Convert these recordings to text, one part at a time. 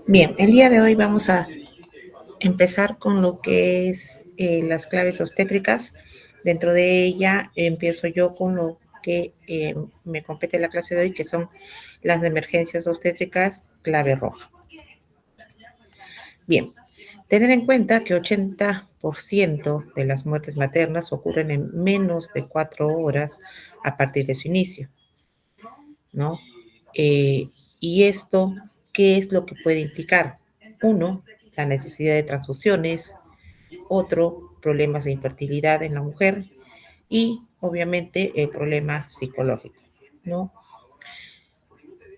Bien, el día de hoy vamos a empezar con lo que es las claves obstétricas. Dentro de ella empiezo yo con lo que me compete la clase de hoy, que son las emergencias obstétricas clave roja. Bien, tener en cuenta que 80% de las muertes maternas ocurren en menos de 4 horas a partir de su inicio, ¿no? Y esto, ¿qué es lo que puede implicar? Uno, la necesidad de transfusiones; otro, problemas de infertilidad en la mujer; y obviamente el problema psicológico, ¿no?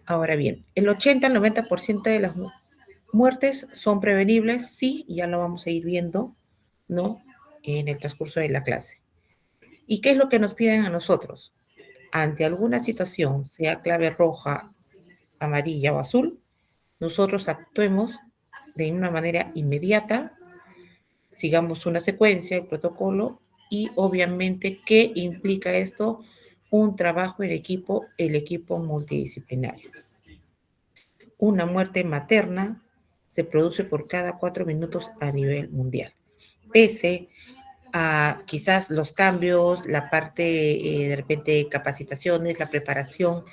Ahora bien, el 80 al 90% de las muertes son prevenibles, sí, y ya lo vamos a ir viendo, ¿no? En el transcurso de la clase. ¿Y qué es lo que nos piden a nosotros? Ante alguna situación, sea clave roja, amarilla o azul, nosotros actuemos de una manera inmediata, sigamos una secuencia, el protocolo, y obviamente, ¿qué implica esto? Un trabajo en equipo, el equipo multidisciplinario. Una muerte materna se produce por cada 4 minutos a nivel mundial. Pese a quizás los cambios, la parte de repente capacitaciones, la preparación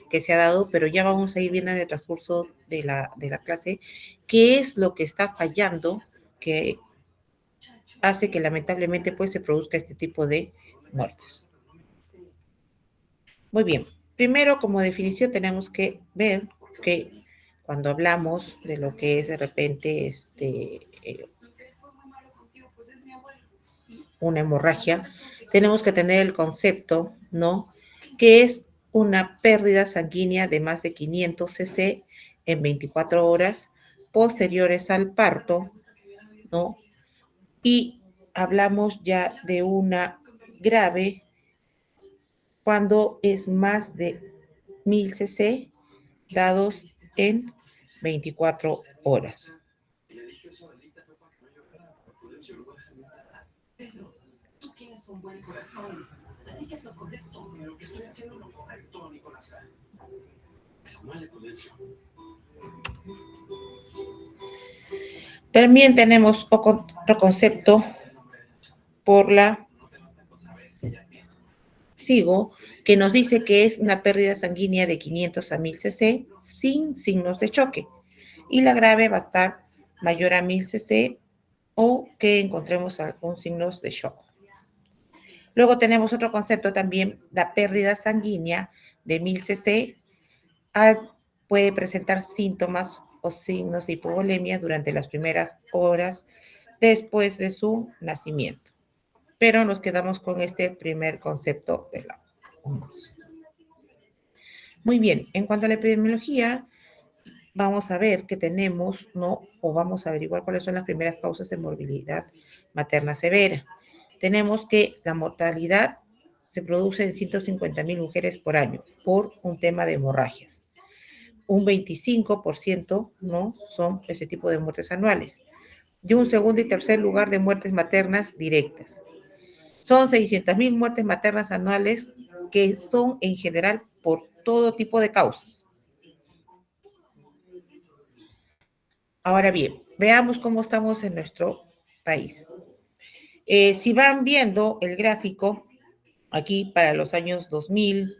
que se ha dado, pero ya vamos a ir viendo en el transcurso de la clase qué es lo que está fallando, que hace que lamentablemente pues se produzca este tipo de muertes. Muy bien, primero como definición tenemos que ver que cuando hablamos de lo que es de repente una hemorragia, tenemos que tener el concepto, ¿no? Que es una pérdida sanguínea de más de 500 cc en 24 horas posteriores al parto, ¿no? Y hablamos ya de una grave cuando es más de 1000 cc dados en 24 horas. Pedro, tú tienes un buen corazón, así que es lo correcto. Lo que estoy haciendo es lo correcto, Nicolás. Samuel de Prudencio. También tenemos otro concepto por la SIGO, que nos dice que es una pérdida sanguínea de 500 a 1000 cc sin signos de choque. Y la grave va a estar mayor a 1000 cc o que encontremos algún signos de shock. Luego tenemos otro concepto también, la pérdida sanguínea de 1000 cc puede presentar síntomas o signos de hipovolemia durante las primeras horas después de su nacimiento. Pero nos quedamos con este primer concepto de la OMS. Muy bien, en cuanto a la epidemiología, vamos a ver que tenemos, ¿no? O vamos a averiguar cuáles son las primeras causas de morbilidad materna severa. Tenemos que la mortalidad se produce en 150,000 mujeres por año por un tema de hemorragias. Un 25%, ¿no? Son ese tipo de muertes anuales. Y un segundo y tercer lugar de muertes maternas directas. Son 600,000 muertes maternas anuales que son en general por todo tipo de causas. Ahora bien, veamos cómo estamos en nuestro país. Si van viendo el gráfico, aquí para los años 2000,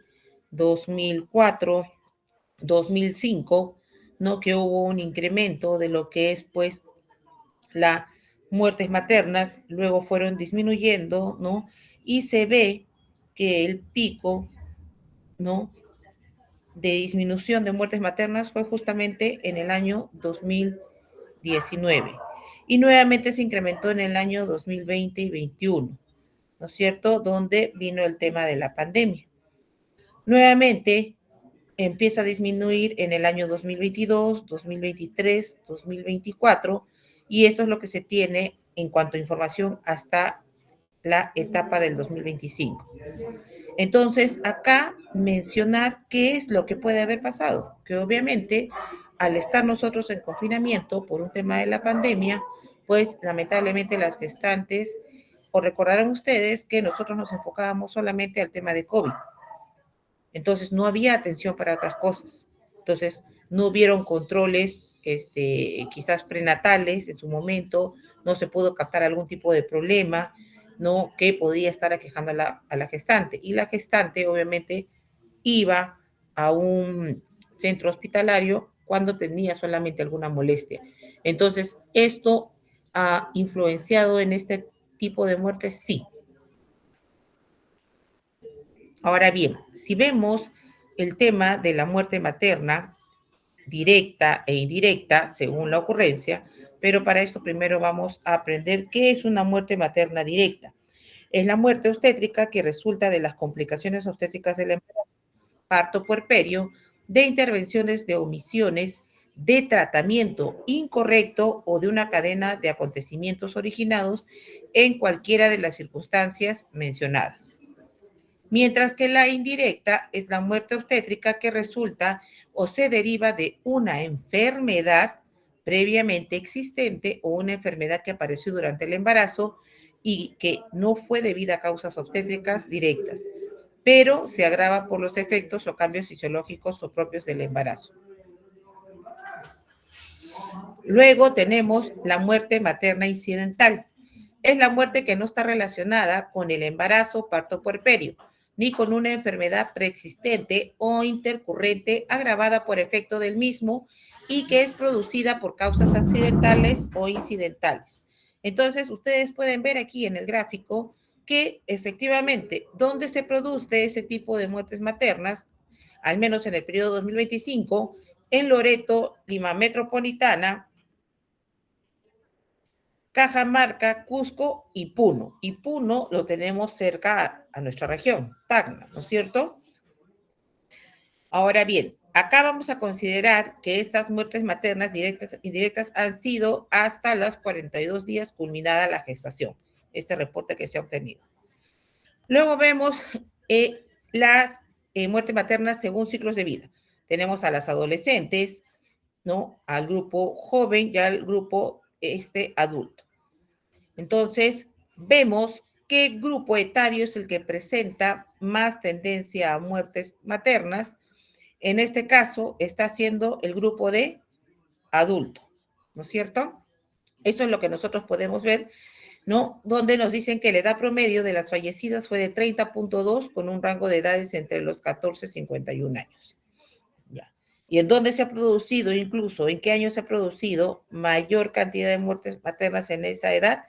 2004, 2005, ¿no? Que hubo un incremento de lo que es, pues, las muertes maternas, luego fueron disminuyendo, ¿no? Y se ve que el pico, ¿no? De disminución de muertes maternas fue justamente en el año 2019. Y nuevamente se incrementó en el año 2020 y 2021, ¿no es cierto? Donde vino el tema de la pandemia. Nuevamente empieza a disminuir en el año 2022, 2023, 2024, y esto es lo que se tiene en cuanto a información hasta la etapa del 2025. Entonces, acá mencionar qué es lo que puede haber pasado, que obviamente al estar nosotros en confinamiento por un tema de la pandemia, pues lamentablemente las gestantes, o recordarán ustedes que nosotros nos enfocábamos solamente al tema de COVID. Entonces no había atención para otras cosas. Entonces, no hubieron controles quizás prenatales en su momento, no se pudo captar algún tipo de problema, ¿no? Que podía estar aquejando a la gestante. Y la gestante, obviamente, iba a un centro hospitalario cuando tenía solamente alguna molestia. Entonces, ¿esto ha influenciado en este tipo de muertes? Sí. Ahora bien, si vemos el tema de la muerte materna, directa e indirecta, según la ocurrencia, pero para esto primero vamos a aprender qué es una muerte materna directa. Es la muerte obstétrica que resulta de las complicaciones obstétricas del embarazo, parto puerperio, de intervenciones de omisiones, de tratamiento incorrecto o de una cadena de acontecimientos originados en cualquiera de las circunstancias mencionadas. Mientras que la indirecta es la muerte obstétrica que resulta o se deriva de una enfermedad previamente existente o una enfermedad que apareció durante el embarazo y que no fue debida a causas obstétricas directas, pero se agrava por los efectos o cambios fisiológicos o propios del embarazo. Luego tenemos la muerte materna incidental. Es la muerte que no está relacionada con el embarazo, parto puerperio, ni con una enfermedad preexistente o intercurrente agravada por efecto del mismo y que es producida por causas accidentales o incidentales. Entonces, ustedes pueden ver aquí en el gráfico que efectivamente, donde se produce ese tipo de muertes maternas, al menos en el periodo 2025, en Loreto, Lima Metropolitana, Cajamarca, Cusco y Puno. Y Puno lo tenemos cerca a nuestra región, Tacna, ¿no es cierto? Ahora bien, acá vamos a considerar que estas muertes maternas directas e indirectas han sido hasta los 42 días culminada la gestación, este reporte que se ha obtenido. Luego vemos las muertes maternas según ciclos de vida. Tenemos a las adolescentes, ¿no? Al grupo joven y al grupo adulto. Entonces, vemos qué grupo etario es el que presenta más tendencia a muertes maternas. En este caso, está siendo el grupo de adulto, ¿no es cierto? Eso es lo que nosotros podemos ver, ¿no? Donde nos dicen que la edad promedio de las fallecidas fue de 30.2 con un rango de edades entre los 14 y 51 años. Ya. ¿Y en dónde se ha producido, incluso en qué año se ha producido mayor cantidad de muertes maternas en esa edad?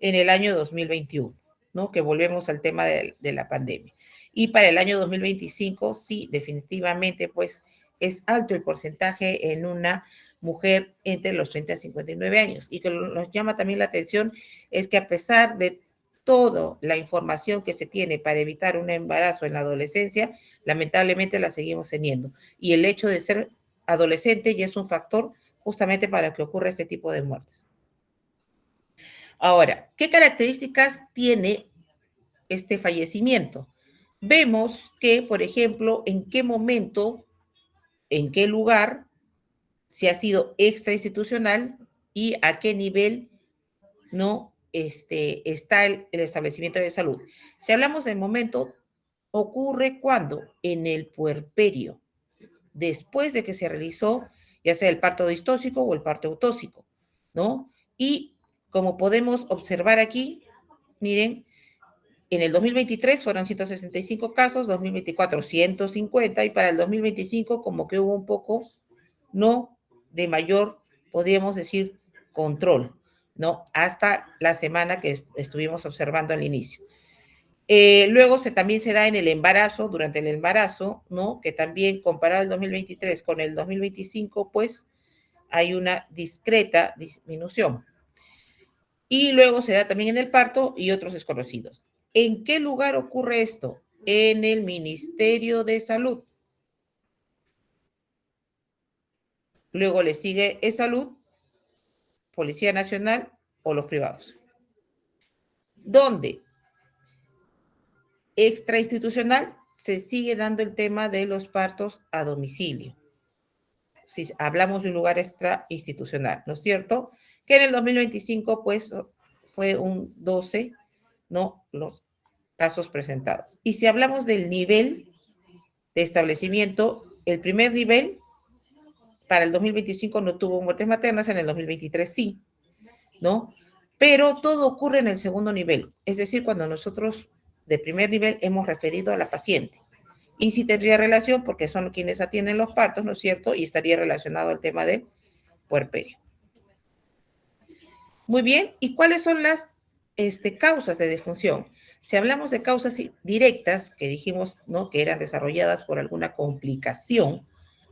En el año 2021, ¿no? Que volvemos al tema de la pandemia. Y para el año 2025, sí, definitivamente, pues es alto el porcentaje en una mujer entre los 30 y 59 años. Y que nos llama también la atención es que a pesar de toda la información que se tiene para evitar un embarazo en la adolescencia, lamentablemente la seguimos teniendo. Y el hecho de ser adolescente ya es un factor justamente para que ocurra este tipo de muertes. Ahora, ¿qué características tiene este fallecimiento? Vemos que, por ejemplo, en qué momento, en qué lugar si ha sido extrainstitucional y a qué nivel no está el establecimiento de salud. Si hablamos del momento, ocurre cuando en el puerperio, después de que se realizó ya sea el parto distóxico o el parto eutóxico, ¿no? Y como podemos observar aquí, miren, en el 2023 fueron 165 casos, 2024 150 y para el 2025 como que hubo un poco, no de mayor, podríamos decir, control, ¿no? Hasta la semana que estuvimos observando al inicio. Luego también se da en el embarazo, durante el embarazo, ¿no? Que también comparado el 2023 con el 2025, pues hay una discreta disminución. Y luego se da también en el parto y otros desconocidos. ¿En qué lugar ocurre esto? En el Ministerio de Salud. Luego le sigue E-Salud, Policía Nacional o los privados. ¿Dónde? Extrainstitucional se sigue dando el tema de los partos a domicilio. Si hablamos de un lugar extrainstitucional, ¿no es cierto? Que en el 2025, pues, fue un 12, ¿no? Los casos presentados. Y si hablamos del nivel de establecimiento, el primer nivel para el 2025 no tuvo muertes maternas, en el 2023 sí, ¿no? Pero todo ocurre en el segundo nivel, es decir, cuando nosotros de primer nivel hemos referido a la paciente. Y sí tendría relación porque son quienes atienden los partos, ¿no es cierto? Y estaría relacionado al tema del puerperio. Muy bien, ¿y cuáles son las causas de disfunción? Si hablamos de causas directas, que dijimos, ¿no?, que eran desarrolladas por alguna complicación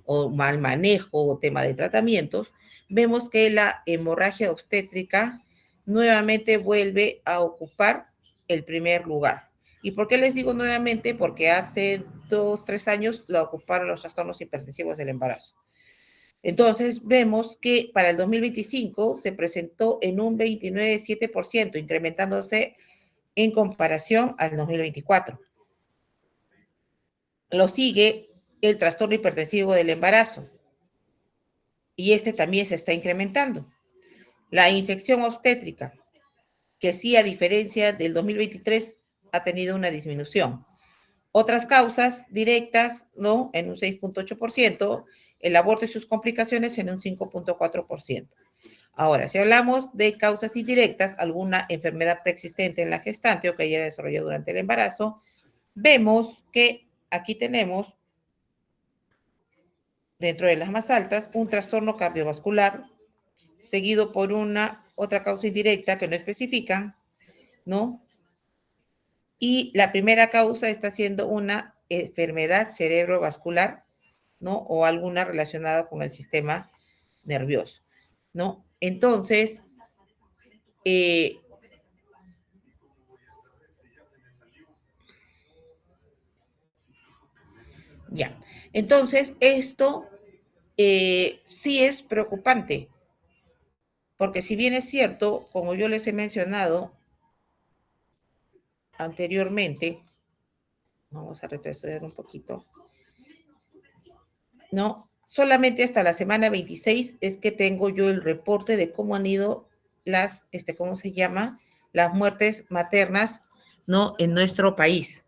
o mal manejo o tema de tratamientos, vemos que la hemorragia obstétrica nuevamente vuelve a ocupar el primer lugar. ¿Y por qué les digo nuevamente? Porque hace 2, 3 años la ocuparon los trastornos hipertensivos del embarazo. Entonces, vemos que para el 2025 se presentó en un 29,7%, incrementándose en comparación al 2024. Lo sigue el trastorno hipertensivo del embarazo, y este también se está incrementando. La infección obstétrica, que sí, a diferencia del 2023, ha tenido una disminución. Otras causas directas, ¿no?, en un 6,8%, el aborto y sus complicaciones en un 5,4%. Ahora, si hablamos de causas indirectas, alguna enfermedad preexistente en la gestante o que haya desarrollado durante el embarazo, vemos que aquí tenemos, dentro de las más altas, un trastorno cardiovascular, seguido por una otra causa indirecta que no especifican, ¿no? Y la primera causa está siendo una enfermedad cerebrovascular, ¿no?, o alguna relacionada con el sistema nervioso, ¿no? Entonces, ya. Entonces, esto sí es preocupante, porque si bien es cierto, como yo les he mencionado anteriormente, vamos a retroceder un poquito, ¿no? Solamente hasta la semana 26 es que tengo yo el reporte de cómo han ido las, ¿cómo se llama? Las muertes maternas, ¿no?, en nuestro país,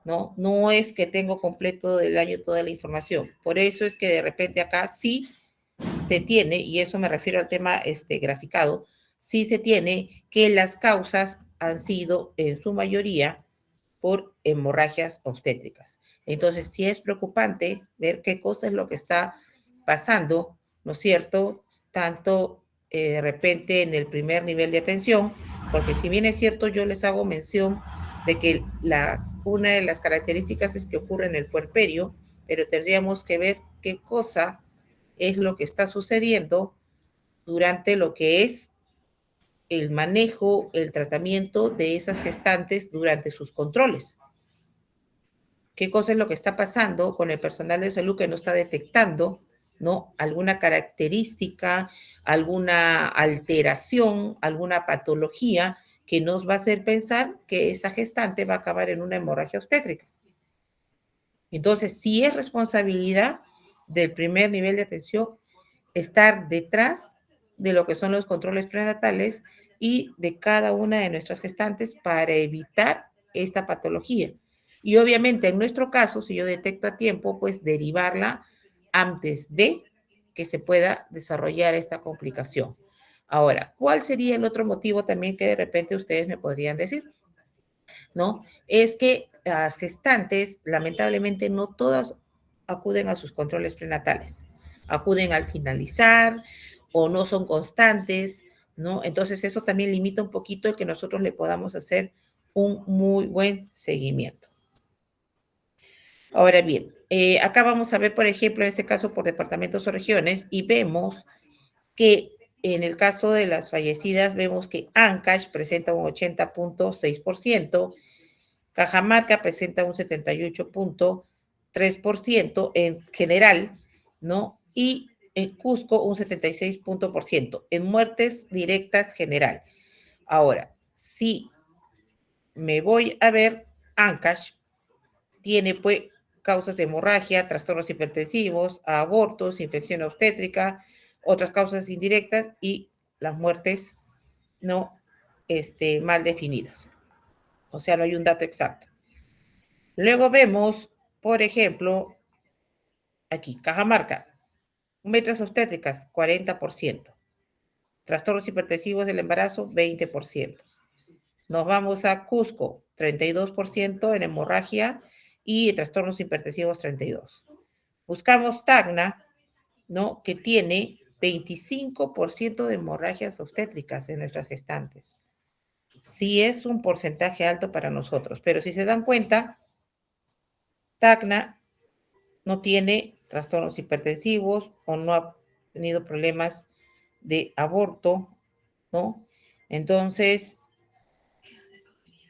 ¿no? No es que tengo completo del año toda la información. Por eso es que de repente acá sí se tiene, y eso me refiero al tema graficado, sí se tiene que las causas han sido en su mayoría por hemorragias obstétricas. Entonces, sí es preocupante ver qué cosa es lo que está pasando, ¿no es cierto? Tanto de repente en el primer nivel de atención, porque si bien es cierto, yo les hago mención de que una de las características es que ocurre en el puerperio, pero tendríamos que ver qué cosa es lo que está sucediendo durante lo que es el manejo, el tratamiento de esas gestantes durante sus controles. ¿Qué cosa es lo que está pasando con el personal de salud que no está detectando, ¿no?, alguna característica, alguna alteración, alguna patología que nos va a hacer pensar que esa gestante va a acabar en una hemorragia obstétrica? Entonces, sí es responsabilidad del primer nivel de atención estar detrás de lo que son los controles prenatales y de cada una de nuestras gestantes para evitar esta patología. Y obviamente, en nuestro caso, si yo detecto a tiempo, pues derivarla antes de que se pueda desarrollar esta complicación. Ahora, ¿cuál sería el otro motivo también que de repente ustedes me podrían decir? ¿No? Es que las gestantes, lamentablemente, no todas acuden a sus controles prenatales. Acuden al finalizar o no son constantes, ¿no? Entonces, eso también limita un poquito el que nosotros le podamos hacer un muy buen seguimiento. Ahora bien, acá vamos a ver, por ejemplo, en este caso por departamentos o regiones, y vemos que en el caso de las fallecidas, vemos que Ancash presenta un 80,6%, Cajamarca presenta un 78,3% en general, ¿no? Y en Cusco un 76%. En muertes directas general. Ahora, si me voy a ver, Ancash tiene pues causas de hemorragia, trastornos hipertensivos, abortos, infección obstétrica, otras causas indirectas y las muertes no mal definidas. O sea, no hay un dato exacto. Luego vemos, por ejemplo, aquí, Cajamarca. Métricas obstétricas, 40%. Trastornos hipertensivos del embarazo, 20%. Nos vamos a Cusco, 32% en hemorragia y trastornos hipertensivos, 32%. Buscamos Tacna, ¿no? Que tiene 25% de hemorragias obstétricas en nuestras gestantes. Sí es un porcentaje alto para nosotros, pero si se dan cuenta, Tacna no tiene trastornos hipertensivos o no ha tenido problemas de aborto, ¿no? Entonces,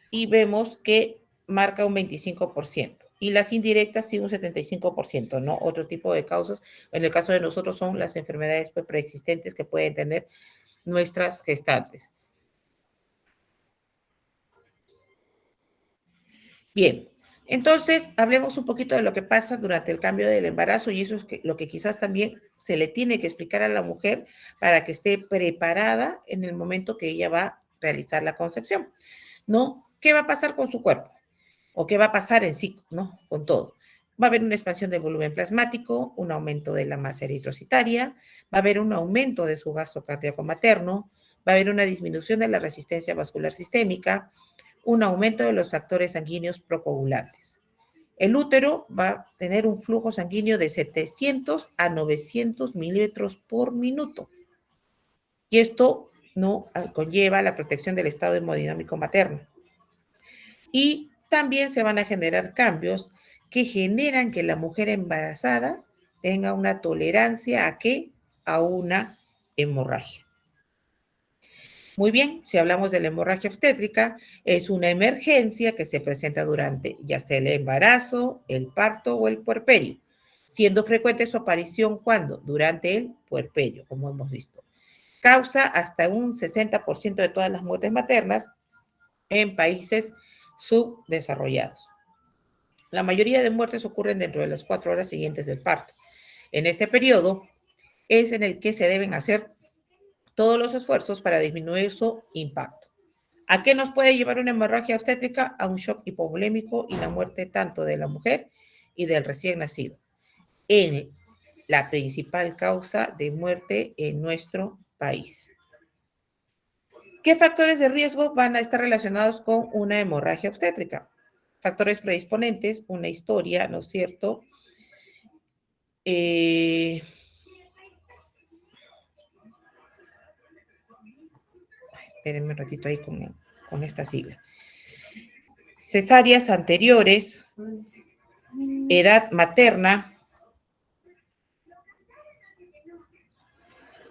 y vemos que marca un 25%. Y las indirectas sí un 75%, ¿no? Otro tipo de causas. En el caso de nosotros son las enfermedades preexistentes que pueden tener nuestras gestantes. Bien, entonces hablemos un poquito de lo que pasa durante el cambio del embarazo y eso es lo que quizás también se le tiene que explicar a la mujer para que esté preparada en el momento que ella va a realizar la concepción, ¿no? ¿Qué va a pasar con su cuerpo? ¿O qué va a pasar en sí, ¿no? Con todo. Va a haber una expansión del volumen plasmático, un aumento de la masa eritrocitaria, va a haber un aumento de su gasto cardíaco materno, va a haber una disminución de la resistencia vascular sistémica, un aumento de los factores sanguíneos procoagulantes. El útero va a tener un flujo sanguíneo de 700 a 900 mililitros por minuto. Y esto no conlleva la protección del estado hemodinámico materno. Y también se van a generar cambios que generan que la mujer embarazada tenga una tolerancia a qué? A una hemorragia. Muy bien, si hablamos de la hemorragia obstétrica, es una emergencia que se presenta durante ya sea el embarazo, el parto o el puerperio, siendo frecuente su aparición cuando durante el puerperio, como hemos visto. Causa hasta un 60% de todas las muertes maternas en países subdesarrollados. La mayoría de muertes ocurren dentro de las 4 horas siguientes del parto. En este periodo es en el que se deben hacer todos los esfuerzos para disminuir su impacto. ¿A qué nos puede llevar una hemorragia obstétrica? A un shock hipovolémico y la muerte tanto de la mujer y del recién nacido. En la principal causa de muerte en nuestro país. ¿Qué factores de riesgo van a estar relacionados con una hemorragia obstétrica? Factores predisponentes, una historia, ¿no es cierto? Espérenme un ratito ahí con esta sigla. Cesáreas anteriores, edad materna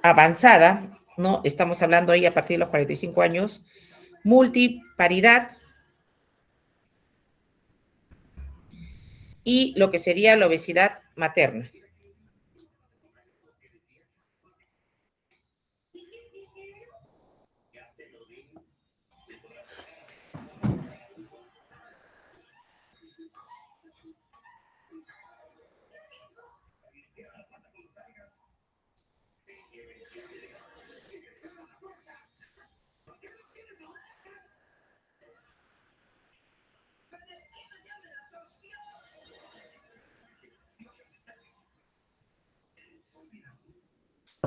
avanzada, ¿no? Estamos hablando ahí a partir de los 45 años, multiparidad y lo que sería la obesidad materna.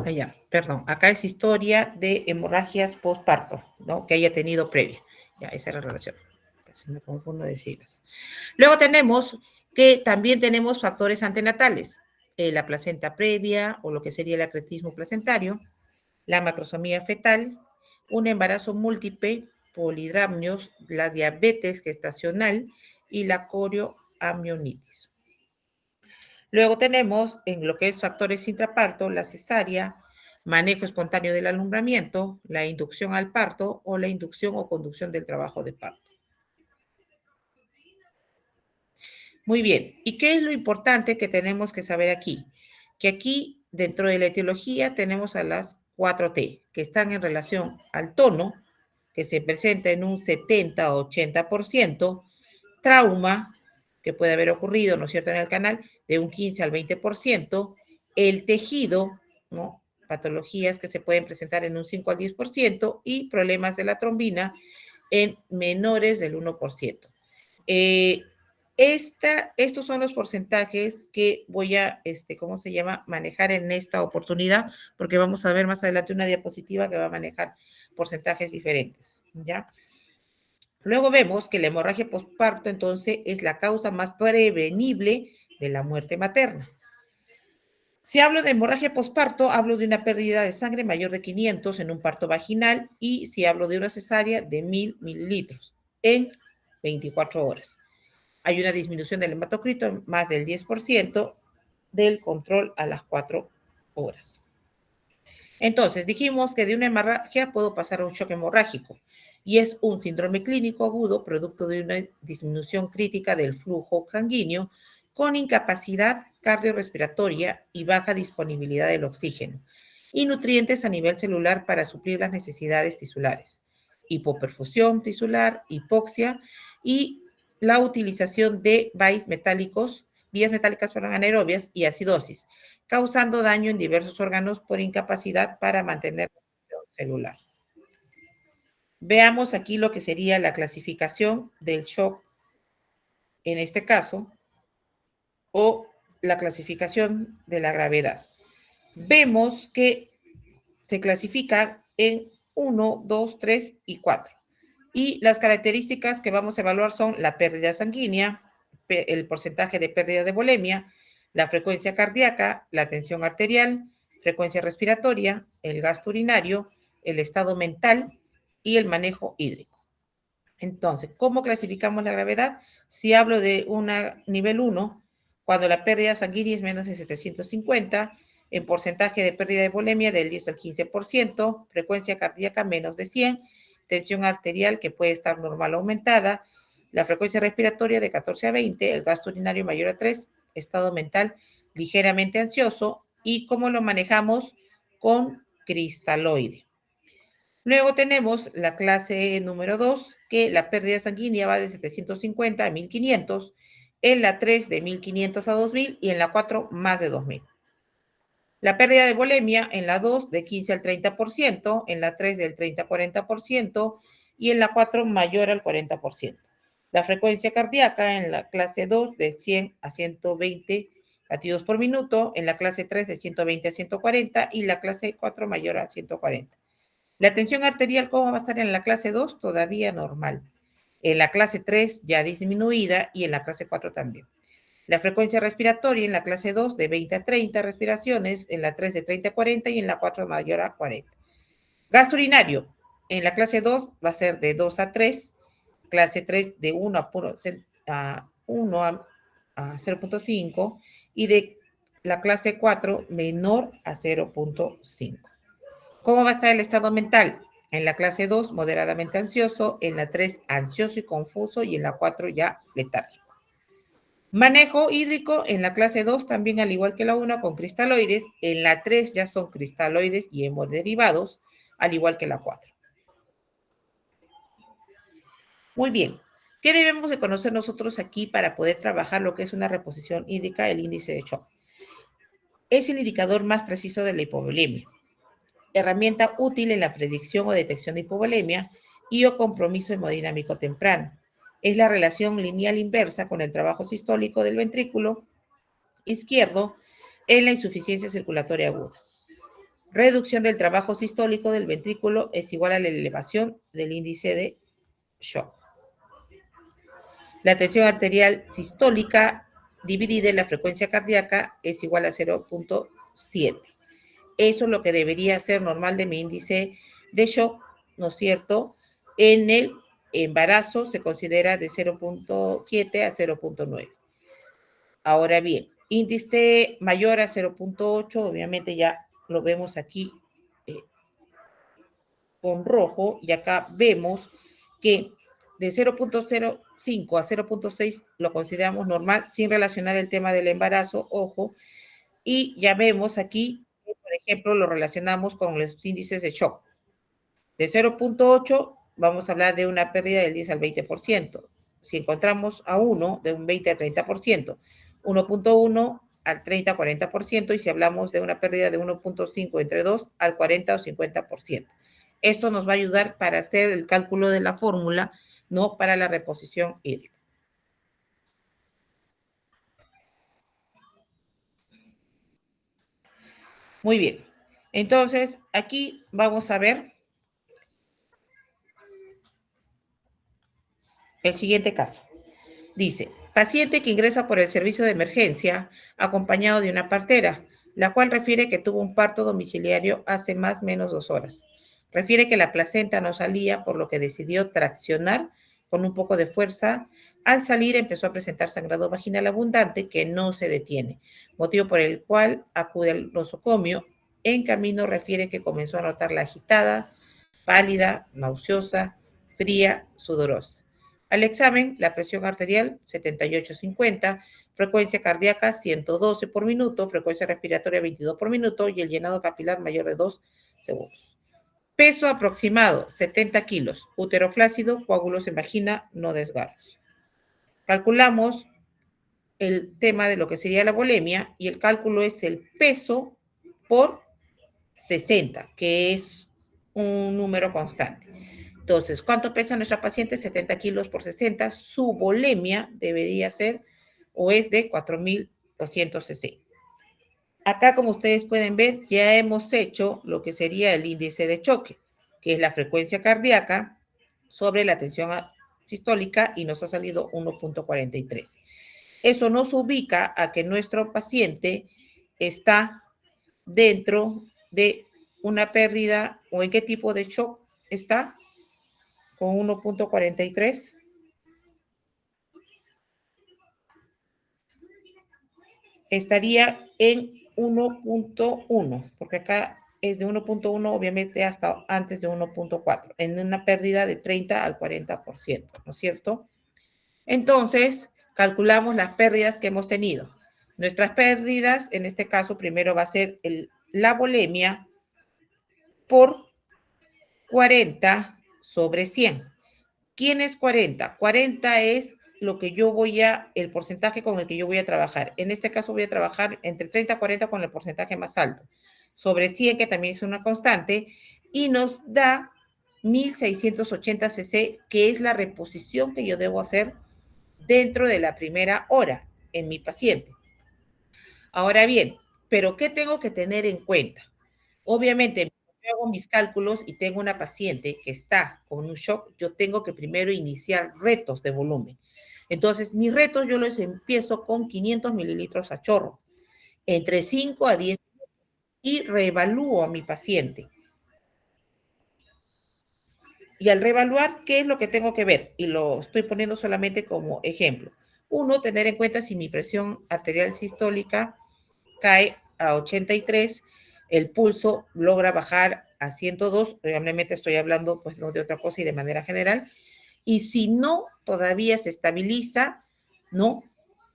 Allá, perdón, acá es historia de hemorragias postparto, ¿no? Que haya tenido previa. Ya, esa es la relación. Se me confundo de siglas. Luego tenemos que también tenemos factores antenatales, la placenta previa o lo que sería el acretismo placentario, la macrosomía fetal, un embarazo múltiple, polidramnios, la diabetes gestacional y la corioamionitis. Luego tenemos en lo que es factores intraparto, la cesárea, manejo espontáneo del alumbramiento, la inducción al parto o la inducción o conducción del trabajo de parto. Muy bien, ¿y qué es lo importante que tenemos que saber aquí? Que aquí, dentro de la etiología, tenemos a las 4T, que están en relación al tono, que se presenta en un 70 o 80%, trauma, que puede haber ocurrido, ¿no es cierto?, en el canal, de un 15 al 20%, el tejido, ¿no?, patologías que se pueden presentar en un 5 al 10% y problemas de la trombina en menores del 1%. Estos son los porcentajes que voy a, manejar en esta oportunidad, porque vamos a ver más adelante una diapositiva que va a manejar porcentajes diferentes, ¿ya? Luego vemos que la hemorragia postparto, entonces, es la causa más prevenible de la muerte materna. Si hablo de hemorragia postparto, hablo de una pérdida de sangre mayor de 500 en un parto vaginal y si hablo de una cesárea de 1000 mililitros en 24 horas. Hay una disminución del hematocrito en más del 10% del control a las 4 horas. Entonces, dijimos que de una hemorragia puedo pasar a un shock hemorrágico y es un síndrome clínico agudo producto de una disminución crítica del flujo sanguíneo con incapacidad cardiorrespiratoria y baja disponibilidad del oxígeno y nutrientes a nivel celular para suplir las necesidades tisulares, hipoperfusión tisular, hipoxia y la utilización de vías metálicas anaerobias y acidosis, causando daño en diversos órganos por incapacidad para mantener la función celular. Veamos aquí lo que sería la clasificación del shock en este caso o la clasificación de la gravedad. Vemos que se clasifica en 1, 2, 3 y 4. Y las características que vamos a evaluar son la pérdida sanguínea, el porcentaje de pérdida de volemia, la frecuencia cardíaca, la tensión arterial, frecuencia respiratoria, el gasto urinario, el estado mental y el manejo hídrico. Entonces, ¿cómo clasificamos la gravedad? Si hablo de una nivel 1, cuando la pérdida sanguínea es menos de 750, en porcentaje de pérdida de volemia del 10 al 15%, frecuencia cardíaca menos de 100, tensión arterial que puede estar normal o aumentada, la frecuencia respiratoria de 14 a 20, el gasto urinario mayor a 3, estado mental ligeramente ansioso y cómo lo manejamos con cristaloide. Luego tenemos la clase número 2, que la pérdida sanguínea va de 750 a 1500, en la 3 de 1500 a 2000 y en la 4 más de 2000. La pérdida de volemia en la 2 de 15 al 30%, en la 3 del 30 al 40% y en la 4 mayor al 40%. La frecuencia cardíaca en la clase 2 de 100 a 120 latidos por minuto, en la clase 3 de 120 a 140 y la clase 4 mayor a 140. La tensión arterial, ¿cómo va a estar en la clase 2? Todavía normal. En la clase 3 ya disminuida y en la clase 4 también. La frecuencia respiratoria en la clase 2 de 20 a 30 respiraciones, en la 3 de 30 a 40 y en la 4 mayor a 40. Gasto urinario, en la clase 2 va a ser de 2 a 3, clase 3 de 1 a 0.5 y de la clase 4 menor a 0.5. ¿Cómo va a estar el estado mental? En la clase 2, moderadamente ansioso, en la 3, ansioso y confuso y en la 4 ya letárgico. Manejo hídrico en la clase 2 también al igual que la 1 con cristaloides, en la 3 ya son cristaloides y hemoderivados, al igual que la 4. Muy bien, ¿qué debemos de conocer nosotros aquí para poder trabajar lo que es una reposición hídrica, el índice de shock? Es el indicador más preciso de la hipovolemia, herramienta útil en la predicción o detección de hipovolemia y o compromiso hemodinámico temprano. Es la relación lineal inversa con el trabajo sistólico del ventrículo izquierdo en la insuficiencia circulatoria aguda. Reducción del trabajo sistólico del ventrículo es igual a la elevación del índice de shock. La tensión arterial sistólica dividida en la frecuencia cardíaca es igual a 0.7. Eso es lo que debería ser normal de mi índice de shock, ¿no es cierto? En el embarazo se considera de 0.7 a 0.9. Ahora bien, índice mayor a 0.8, obviamente ya lo vemos aquí con rojo y acá vemos que de 0.05 a 0.6 lo consideramos normal sin relacionar el tema del embarazo, ojo, y ya vemos aquí, por ejemplo, lo relacionamos con los índices de shock. De 0.8 vamos a hablar de una pérdida del 10 al 20%. Si encontramos a 1, de un 20 al 30%, 1.1 al 30 al 40%, y si hablamos de una pérdida de 1.5 entre 2 al 40 o 50%. Esto nos va a ayudar para hacer el cálculo de la fórmula, ¿no? Para la reposición hídrica. Muy bien. Entonces, aquí vamos a ver el siguiente caso. Dice, paciente que ingresa por el servicio de emergencia acompañado de una partera, la cual refiere que tuvo un parto domiciliario hace más o menos 2 horas. Refiere que la placenta no salía, por lo que decidió traccionar con un poco de fuerza. Al salir empezó a presentar sangrado vaginal abundante que no se detiene, motivo por el cual acude al nosocomio. En camino refiere que comenzó a notarla agitada, pálida, nauseosa, fría, sudorosa. Al examen, la presión arterial 78/50, frecuencia cardíaca 112 por minuto, frecuencia respiratoria 22 por minuto y el llenado capilar mayor de 2 segundos. Peso aproximado 70 kilos, útero flácido, coágulos en vagina, no desgarros. Calculamos el tema de lo que sería la volemia y el cálculo es el peso por 60, que es un número constante. Entonces, ¿cuánto pesa nuestra paciente? 70 kilos por 60. Su volemia debería ser o es de 4.200 cc. Acá, como ustedes pueden ver, ya hemos hecho lo que sería el índice de choque, que es la frecuencia cardíaca sobre la tensión sistólica y nos ha salido 1.43. Eso nos ubica a que nuestro paciente está dentro de una pérdida o en qué tipo de shock está con 1.43. Estaría en 1.1, porque acá es de 1.1, obviamente hasta antes de 1.4, en una pérdida de 30 al 40%, ¿no es cierto? Entonces, calculamos las pérdidas que hemos tenido. Nuestras pérdidas, en este caso, primero va a ser la volemia por 40 sobre 100. ¿Quién es 40? 40 es lo que yo el porcentaje con el que yo voy a trabajar. En este caso voy a trabajar entre 30 y 40 con el porcentaje más alto. Sobre 100, que también es una constante, y nos da 1.680 cc, que es la reposición que yo debo hacer dentro de la primera hora en mi paciente. Ahora bien, ¿pero qué tengo que tener en cuenta? Obviamente, yo hago mis cálculos y tengo una paciente que está con un shock, yo tengo que primero iniciar retos de volumen. Entonces, mis retos yo los empiezo con 500 mililitros a chorro, entre 5 a 10, y reevalúo a mi paciente. Y al reevaluar, ¿qué es lo que tengo que ver? Y lo estoy poniendo solamente como ejemplo. Uno, tener en cuenta si mi presión arterial sistólica cae a 83, el pulso logra bajar a 102, obviamente estoy hablando pues no de otra cosa y de manera general, y si no todavía se estabiliza, no,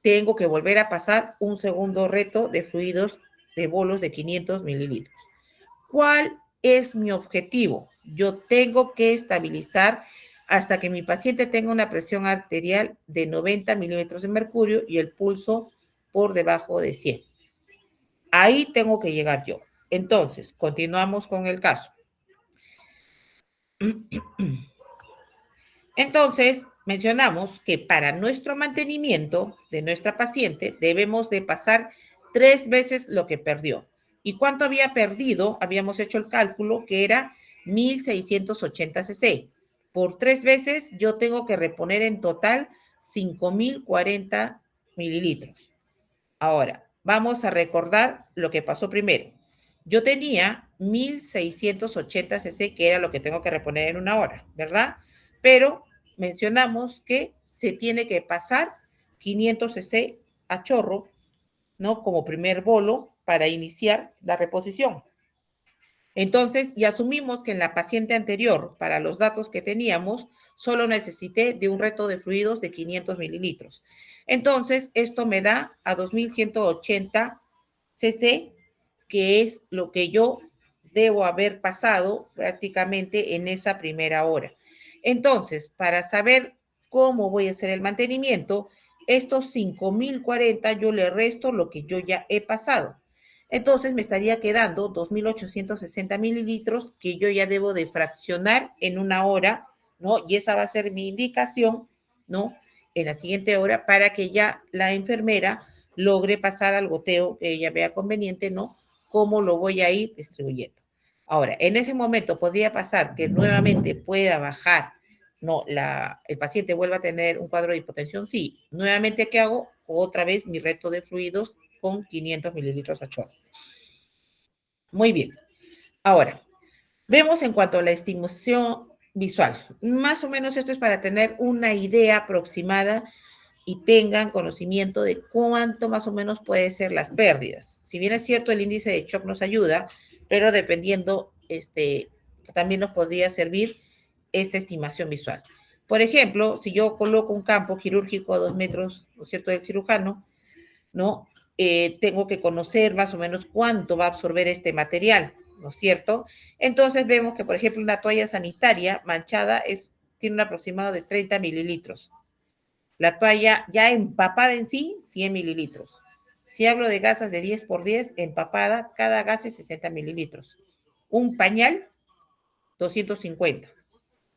tengo que volver a pasar un segundo reto de fluidos de bolos de 500 mililitros. ¿Cuál es mi objetivo? Yo tengo que estabilizar hasta que mi paciente tenga una presión arterial de 90 milímetros de mercurio y el pulso por debajo de 100. Ahí tengo que llegar yo. Entonces, continuamos con el caso. Entonces, mencionamos que para nuestro mantenimiento de nuestra paciente debemos de pasar 3 veces lo que perdió. ¿Y cuánto había perdido? Habíamos hecho el cálculo que era 1.680 cc. Por 3 veces yo tengo que reponer en total 5.040 mililitros. Ahora, vamos a recordar lo que pasó primero. Yo tenía 1.680 cc, que era lo que tengo que reponer en una hora, ¿verdad? Pero mencionamos que se tiene que pasar 500 cc a chorro, ¿no? Como primer bolo para iniciar la reposición. Entonces, y asumimos que en la paciente anterior, para los datos que teníamos, solo necesité de un reto de fluidos de 500 mililitros. Entonces, esto me da a 2.180 cc, que es lo que yo debo haber pasado prácticamente en esa primera hora. Entonces, para saber cómo voy a hacer el mantenimiento, estos 5.040 yo le resto lo que yo ya he pasado. Entonces me estaría quedando 2.860 mililitros que yo ya debo de fraccionar en una hora, ¿no? Y esa va a ser mi indicación, ¿no? En la siguiente hora para que ya la enfermera logre pasar al goteo que ella vea conveniente, ¿no? cómo lo voy a ir distribuyendo. Ahora, en ese momento podría pasar que nuevamente pueda bajar, no, el paciente vuelva a tener un cuadro de hipotensión, sí. Nuevamente, ¿qué hago? Otra vez mi reto de fluidos con 500 mililitros a chorro. Muy bien. Ahora, vemos en cuanto a la estimulación visual. Más o menos esto es para tener una idea aproximada y tengan conocimiento de cuánto más o menos pueden ser las pérdidas. Si bien es cierto, el índice de shock nos ayuda, pero dependiendo, también nos podría servir esta estimación visual. Por ejemplo, si yo coloco un campo quirúrgico a 2 metros, ¿no es cierto?, del cirujano, ¿no? Tengo que conocer más o menos cuánto va a absorber este material, ¿no es cierto? Entonces vemos que, por ejemplo, una toalla sanitaria manchada tiene un aproximado de 30 mililitros. La toalla ya empapada en sí, 100 mililitros. Si hablo de gasas de 10 por 10, empapada, cada gas es 60 mililitros. Un pañal, 250.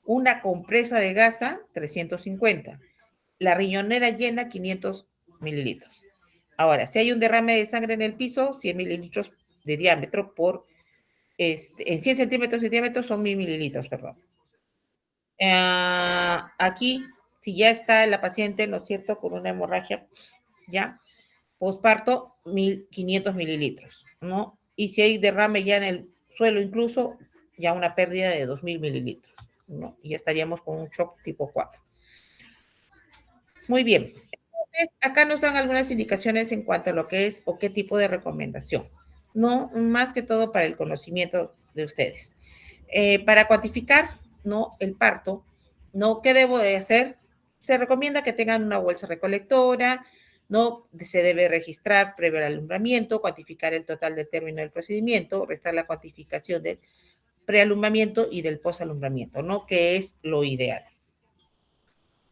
Una compresa de gasa, 350. La riñonera llena, 500 mililitros. Ahora, si hay un derrame de sangre en el piso, 100 mililitros de diámetro en 100 centímetros de diámetro son 1000 mililitros, perdón. Aquí, si ya está la paciente, ¿no es cierto?, con una hemorragia, ya, posparto, 1500 mililitros, ¿no? Y si hay derrame ya en el suelo, incluso, ya una pérdida de 2000 mililitros, ¿no? Y ya estaríamos con un shock tipo 4. Muy bien. Entonces, acá nos dan algunas indicaciones en cuanto a lo que es o qué tipo de recomendación, ¿no? Más que todo para el conocimiento de ustedes. Para cuantificar, ¿no?, el parto, ¿no? ¿Qué debo de hacer? Se recomienda que tengan una bolsa recolectora, ¿no? Se debe registrar previo al alumbramiento, cuantificar el total de término del procedimiento, restar la cuantificación del prealumbramiento y del posalumbramiento, ¿no?, que es lo ideal.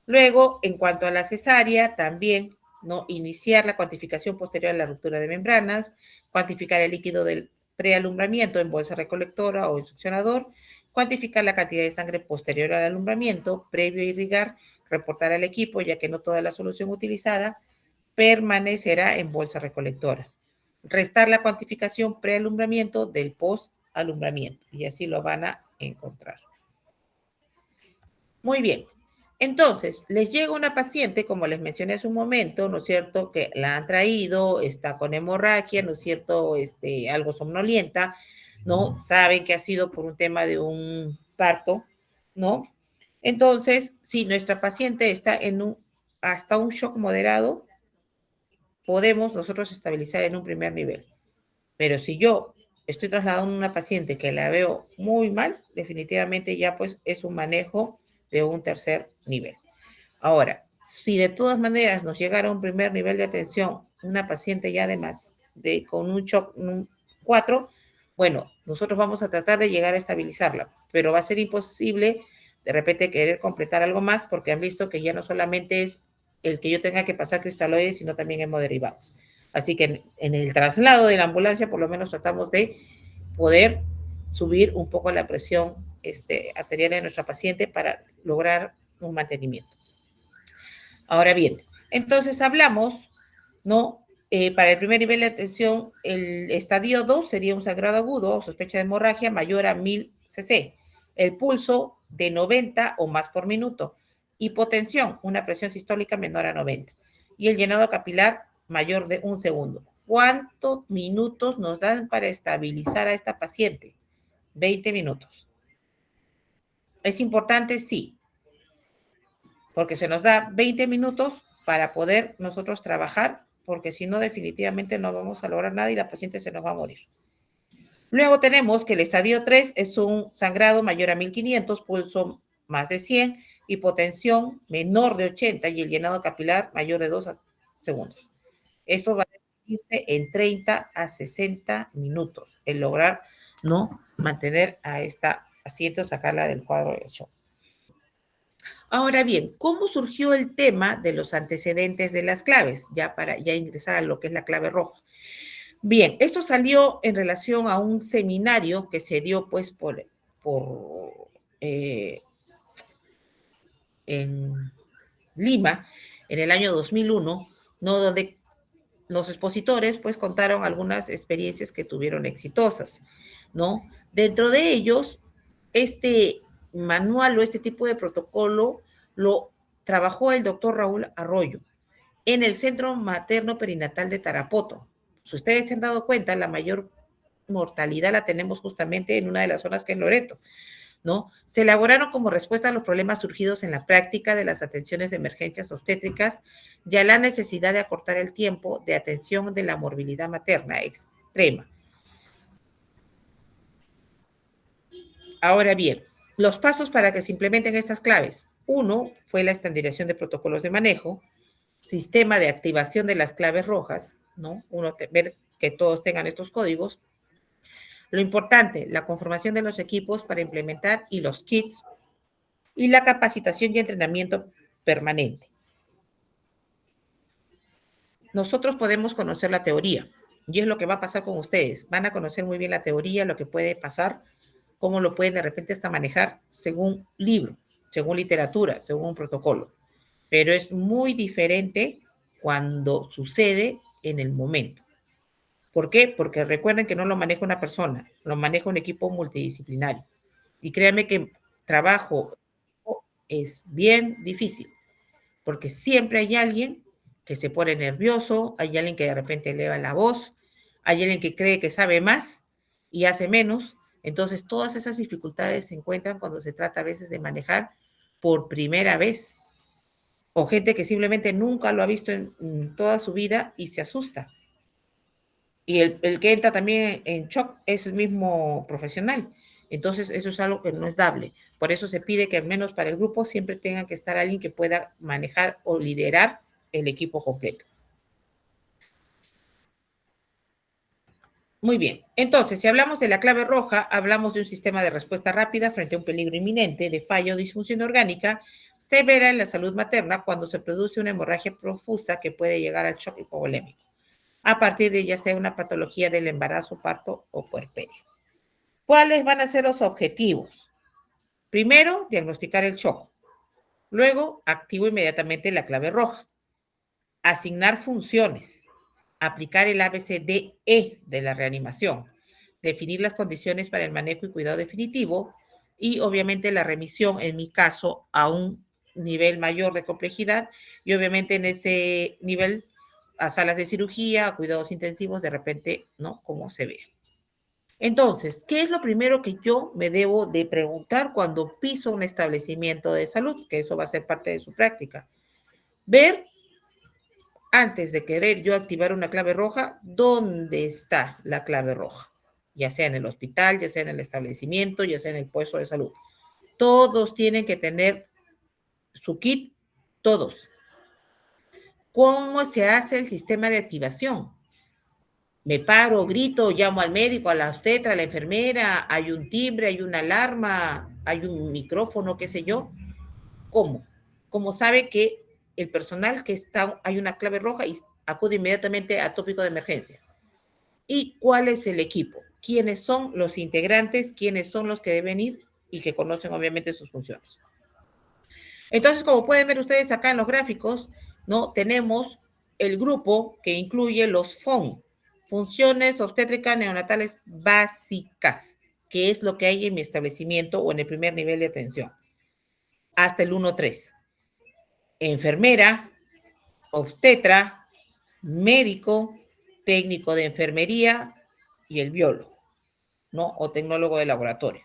Luego, en cuanto a la cesárea, también, ¿no?, iniciar la cuantificación posterior a la ruptura de membranas, cuantificar el líquido del prealumbramiento en bolsa recolectora o en succionador, cuantificar la cantidad de sangre posterior al alumbramiento, previo a irrigar, reportar al equipo, ya que no toda la solución utilizada permanecerá en bolsa recolectora. Restar la cuantificación prealumbramiento del posalumbramiento, y así lo van a encontrar. Muy bien. Entonces, les llega una paciente, como les mencioné hace un momento, ¿no es cierto?, que la han traído, está con hemorragia, ¿no es cierto?, algo somnolienta, ¿no? Saben que ha sido por un tema de un parto, ¿no? Entonces, si nuestra paciente está hasta un shock moderado, podemos nosotros estabilizar en un primer nivel. Pero si yo estoy trasladando a una paciente que la veo muy mal, definitivamente ya pues es un manejo de un tercer nivel. Ahora, si de todas maneras nos llegara a un primer nivel de atención una paciente ya además con un shock 4, bueno, nosotros vamos a tratar de llegar a estabilizarla, pero va a ser imposible de repente querer completar algo más porque han visto que ya no solamente es el que yo tenga que pasar cristaloides, sino también hemoderivados. Así que en el traslado de la ambulancia por lo menos tratamos de poder subir un poco la presión arterial de nuestra paciente para lograr un mantenimiento. Ahora bien, entonces hablamos, ¿no? Para el primer nivel de atención, el estadio 2 sería un sangrado agudo o sospecha de hemorragia mayor a 1000 cc. El pulso de 90 o más por minuto. Hipotensión, una presión sistólica menor a 90. Y el llenado capilar mayor de 1 segundo. ¿Cuántos minutos nos dan para estabilizar a esta paciente? 20 minutos. ¿Es importante? Sí, porque se nos da 20 minutos para poder nosotros trabajar, porque si no, definitivamente no vamos a lograr nada y la paciente se nos va a morir. Luego tenemos que el estadio 3 es un sangrado mayor a 1500, pulso más de 100, hipotensión menor de 80 y el llenado capilar mayor de 2 segundos. Eso va a definirse en 30 a 60 minutos, el lograr, ¿no?, mantener a esta paciente o sacarla del cuadro de shock. Ahora bien, ¿cómo surgió el tema de los antecedentes de las claves? Ya para ingresar a lo que es la clave roja. Bien, esto salió en relación a un seminario que se dio pues en Lima en el año 2001, ¿no?, donde los expositores pues contaron algunas experiencias que tuvieron exitosas, ¿no? Dentro de ellos, este manual o este tipo de protocolo lo trabajó el doctor Raúl Arroyo en el Centro Materno Perinatal de Tarapoto. Si ustedes se han dado cuenta, la mayor mortalidad la tenemos justamente en una de las zonas que es Loreto, ¿no? Se elaboraron como respuesta a los problemas surgidos en la práctica de las atenciones de emergencias obstétricas y a la necesidad de acortar el tiempo de atención de la morbilidad materna extrema. Ahora bien, los pasos para que se implementen estas claves. Uno fue la estandarización de protocolos de manejo, sistema de activación de las claves rojas, ¿no? Uno, ver que todos tengan estos códigos. Lo importante, la conformación de los equipos para implementar y los kits y la capacitación y entrenamiento permanente. Nosotros podemos conocer la teoría y es lo que va a pasar con ustedes. Van a conocer muy bien la teoría, lo que puede pasar, cómo lo pueden de repente hasta manejar según libro, según literatura, según un protocolo. Pero es muy diferente cuando sucede en el momento. ¿Por qué? Porque recuerden que no lo maneja una persona, lo maneja un equipo multidisciplinario. Y créanme que trabajo es bien difícil, porque siempre hay alguien que se pone nervioso, hay alguien que de repente eleva la voz, hay alguien que cree que sabe más y hace menos. Entonces, todas esas dificultades se encuentran cuando se trata a veces de manejar por primera vez, o gente que simplemente nunca lo ha visto en toda su vida y se asusta. Y el que entra también en shock es el mismo profesional. Entonces, eso es algo que no es dable. Por eso se pide que al menos para el grupo siempre tenga que estar alguien que pueda manejar o liderar el equipo completo. Muy bien. Entonces, si hablamos de la clave roja, hablamos de un sistema de respuesta rápida frente a un peligro inminente de fallo o disfunción orgánica severa en la salud materna cuando se produce una hemorragia profusa que puede llegar al shock hipovolémico, a partir de ya sea una patología del embarazo, parto o puerperio. ¿Cuáles van a ser los objetivos? Primero, diagnosticar el shock. Luego, activo inmediatamente la clave roja. Asignar funciones. Aplicar el ABCDE de la reanimación. Definir las condiciones para el manejo y cuidado definitivo. Y obviamente la remisión, en mi caso, a un nivel mayor de complejidad. Y obviamente en ese nivel, a salas de cirugía, a cuidados intensivos, de repente, ¿no? Como se ve. Entonces, ¿qué es lo primero que yo me debo de preguntar cuando piso un establecimiento de salud? Que eso va a ser parte de su práctica. Ver, antes de querer yo activar una clave roja, ¿dónde está la clave roja? Ya sea en el hospital, ya sea en el establecimiento, ya sea en el puesto de salud. Todos tienen que tener su kit, todos. ¿Cómo se hace el sistema de activación? Me paro, grito, llamo al médico, a la obstetra, a la enfermera, hay un timbre, hay una alarma, hay un micrófono, qué sé yo. ¿Cómo? ¿Cómo sabe que el personal que está, hay una clave roja y acude inmediatamente a tópico de emergencia? ¿Y cuál es el equipo? ¿Quiénes son los integrantes? ¿Quiénes son los que deben ir y que conocen obviamente sus funciones? Entonces, como pueden ver ustedes acá en los gráficos, ¿no? Tenemos el grupo que incluye los FON, funciones obstétricas neonatales básicas, que es lo que hay en mi establecimiento o en el primer nivel de atención, hasta el 1-3. Enfermera, obstetra, médico, técnico de enfermería y el biólogo, ¿no? O tecnólogo de laboratorio.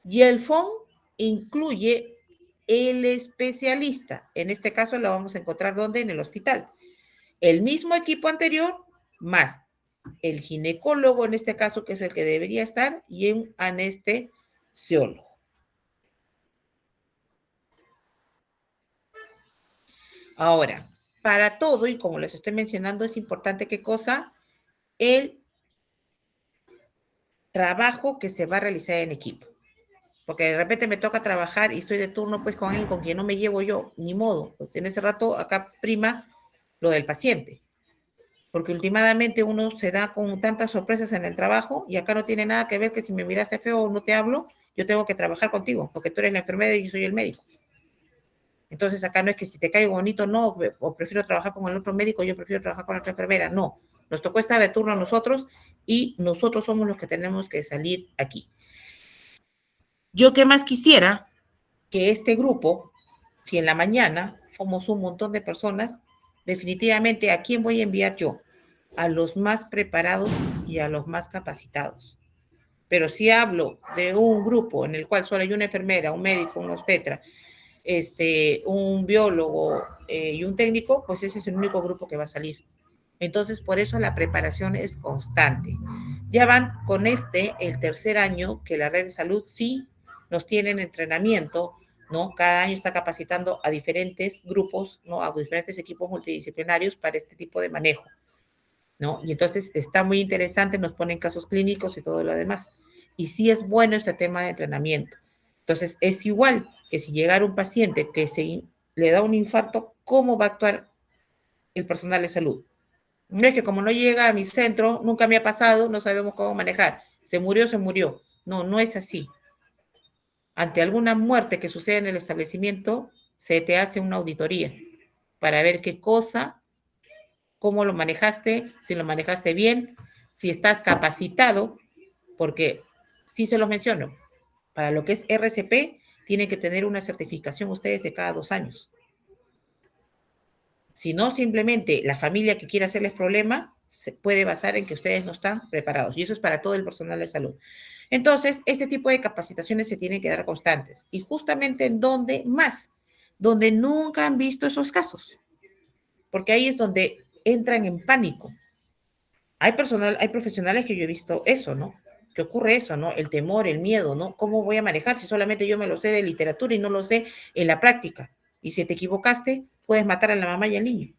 Y el FON incluye el especialista. En este caso lo vamos a encontrar ¿dónde? En el hospital. El mismo equipo anterior más el ginecólogo, en este caso, que es el que debería estar, y un anestesiólogo. Ahora, para todo, y como les estoy mencionando, es importante qué cosa, el trabajo que se va a realizar en equipo. Porque de repente me toca trabajar y estoy de turno pues con alguien con quien no me llevo yo, ni modo. Pues en ese rato acá prima lo del paciente. Porque últimamente uno se da con tantas sorpresas en el trabajo y acá no tiene nada que ver que si me miraste feo o no te hablo, yo tengo que trabajar contigo, porque tú eres la enfermera y yo soy el médico. Entonces acá no es que si te caigo bonito, no, o prefiero trabajar con el otro médico, yo prefiero trabajar con la otra enfermera, no. Nos tocó estar de turno a nosotros y nosotros somos los que tenemos que salir aquí. Yo qué más quisiera que este grupo, si en la mañana somos un montón de personas, definitivamente ¿a quién voy a enviar yo? A los más preparados y a los más capacitados. Pero si hablo de un grupo en el cual solo hay una enfermera, un médico, un obstetra, un biólogo y un técnico, pues ese es el único grupo que va a salir. Entonces, por eso la preparación es constante. Ya van con el tercer año que la red de salud sí nos tiene en entrenamiento, ¿no? Cada año está capacitando a diferentes grupos, ¿no? A diferentes equipos multidisciplinarios para este tipo de manejo, ¿no? Y entonces está muy interesante, nos ponen casos clínicos y todo lo demás. Y sí es bueno este tema de entrenamiento. Entonces, es igual que si llegara un paciente que le da un infarto, ¿cómo va a actuar el personal de salud? No es que como no llega a mi centro, nunca me ha pasado, no sabemos cómo manejar. Se murió, se murió. No, no es así. Ante alguna muerte que sucede en el establecimiento, se te hace una auditoría para ver qué cosa, cómo lo manejaste, si lo manejaste bien, si estás capacitado, porque sí se los menciono, para lo que es RCP, tienen que tener una certificación ustedes de cada 2 años. Si no, simplemente la familia que quiera hacerles problema se puede basar en que ustedes no están preparados. Y eso es para todo el personal de salud. Entonces, este tipo de capacitaciones se tienen que dar constantes. Y justamente en donde más, donde nunca han visto esos casos. Porque ahí es donde entran en pánico. Hay profesionales que yo he visto eso, ¿no? Que ocurre eso, ¿no? El temor, el miedo, ¿no? ¿Cómo voy a manejar si solamente yo me lo sé de literatura y no lo sé en la práctica? Y si te equivocaste, puedes matar a la mamá y al niño.